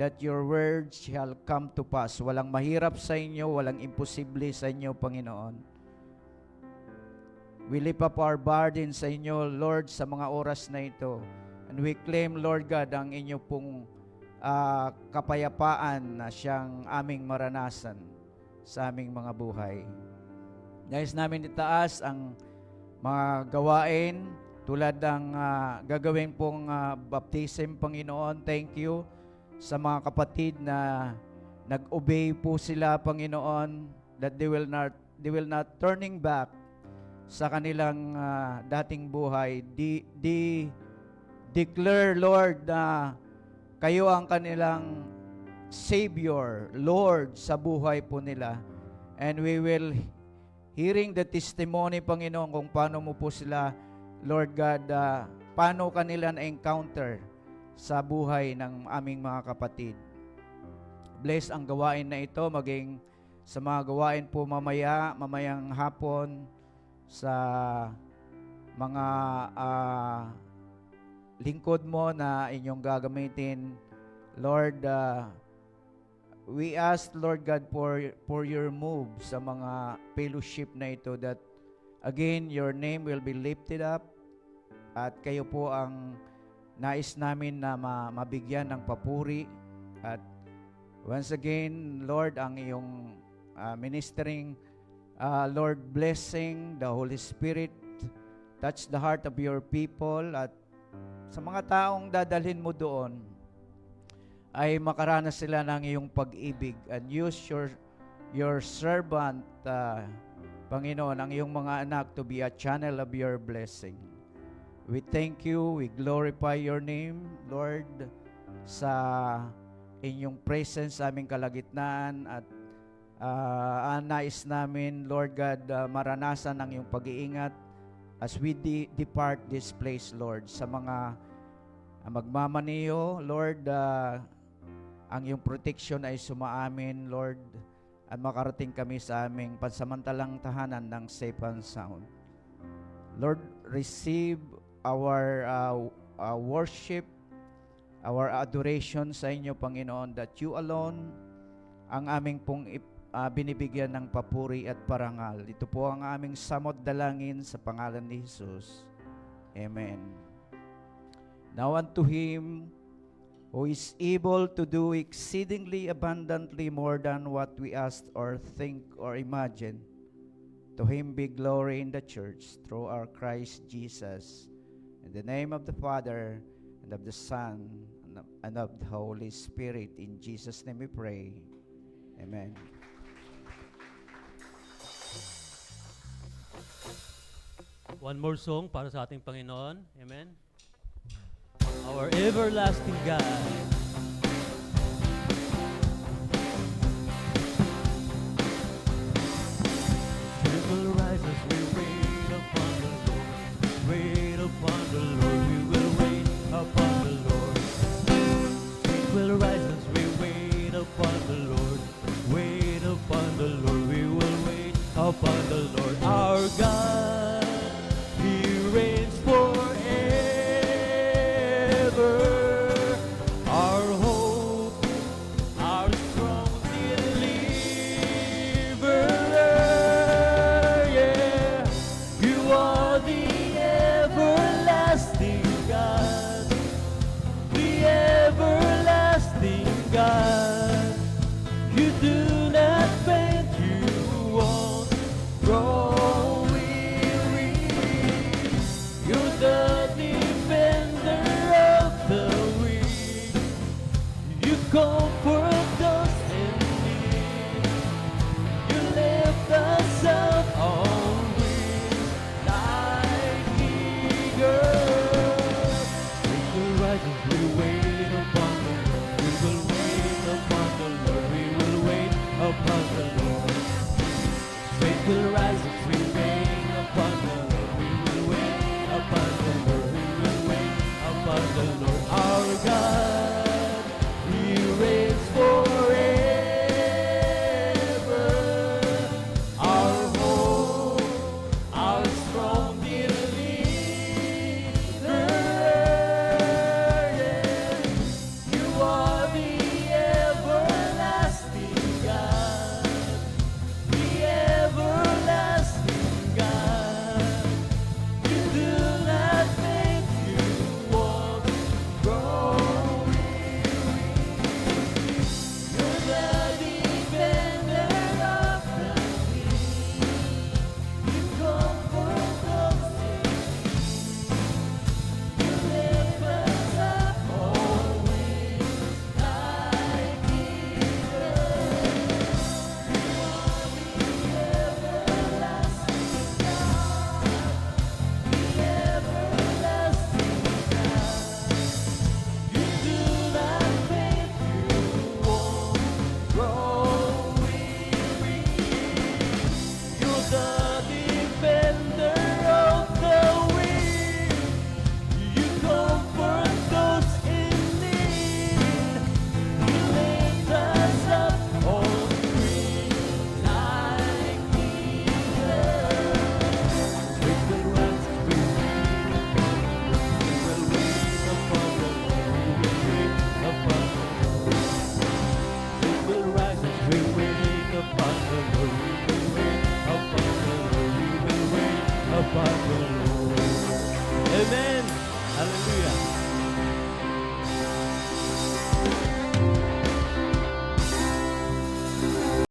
That your words shall come to pass. Walang mahirap sa inyo, walang imposible sa inyo, Panginoon. We lift up our burden sa inyo, Lord, sa mga oras na ito. And we claim, Lord God, ang inyo pong kapayapaan na siyang aming maranasan sa aming mga buhay. Nais namin itaas ang mga gawain tulad ng gagawin pong baptism, Panginoon. Thank you sa mga kapatid na nag-obey po sila, Panginoon, that they will not turning back sa kanilang dating buhay. Declare, Lord, na kayo ang kanilang Savior, Lord, sa buhay po nila. And we will hearing the testimony, Panginoon, kung paano mo po sila, Lord God, paano kanila na-encounter sa buhay ng aming mga kapatid. Bless ang gawain na ito, maging sa mga gawain po mamayang hapon, sa mga lingkod mo na inyong gagamitin. Lord, we ask, Lord God, for your move sa mga fellowship na ito, that again, your name will be lifted up, at kayo po ang nais namin na mabigyan ng papuri. At once again, Lord, ang iyong ministering Lord, blessing the Holy Spirit, touch the heart of your people, at sa mga taong dadalhin mo doon, ay makaranas sila ng iyong pag-ibig, and use your servant, Panginoon, ang iyong mga anak to be a channel of your blessing. We thank you, we glorify your name, Lord, sa inyong presence sa aming kalagitnaan, at nais namin, Lord God, maranasan ang iyong pag-iingat as we depart this place, Lord. Sa mga magmamaniho, Lord, ang iyong protection ay sumaamin, Lord, at makarating kami sa aming pansamantalang tahanan ng safe and sound. Lord, receive our worship, our adoration sa inyo, Panginoon, that you alone ang aming pong binibigyan ng papuri at parangal. Ito po ang aming samot dalangin sa pangalan ni Jesus. Amen. Now unto Him who is able to do exceedingly abundantly more than what we ask or think or imagine, to Him be glory in the church through our Christ Jesus. In the name of the Father, and of the Son, and of the Holy Spirit. In Jesus' name we pray. Amen. One more song para sa ating Panginoon. Amen. Our everlasting God. Triple rise as we wait upon the Lord. Wait upon the Lord. We will wait upon the Lord. Will rise as we wait upon the Lord. Wait upon the Lord. We will wait upon the Lord. Our God, He reigns forever. Our hope, our strong deliverer. Yeah, you are the everlasting God. The everlasting God. You do not faint, you won't grow weary. You're the defender of the weak. You comfort those in need. You lift us up on wings like eagles. We will rise as we wait upon the Lord. We will wait upon the Lord. We will wait upon the Lord. Faith will rise as we wait upon the Lord. We will wait upon the Lord. We will wait upon the Lord. Our God, He reigns forever. Our hope, our strong deliverer. Yeah. You are the everlasting God. The everlasting God. You do not faint, you won't grow weary. You're the defender of the weak. You comfort those in need. You lift us up on wings like eagles. You are the everlasting God. The everlasting God. You do not faint, you won't grow weary. You're the defender of the weak. You comfort those in need. You lift us up on wings like eagles. We will rise, we will wait upon the Lord. We will wait upon the Lord. We will rise as we wait upon the Lord. We will wait upon the Lord. We will wait upon the Lord. Amen. Hallelujah.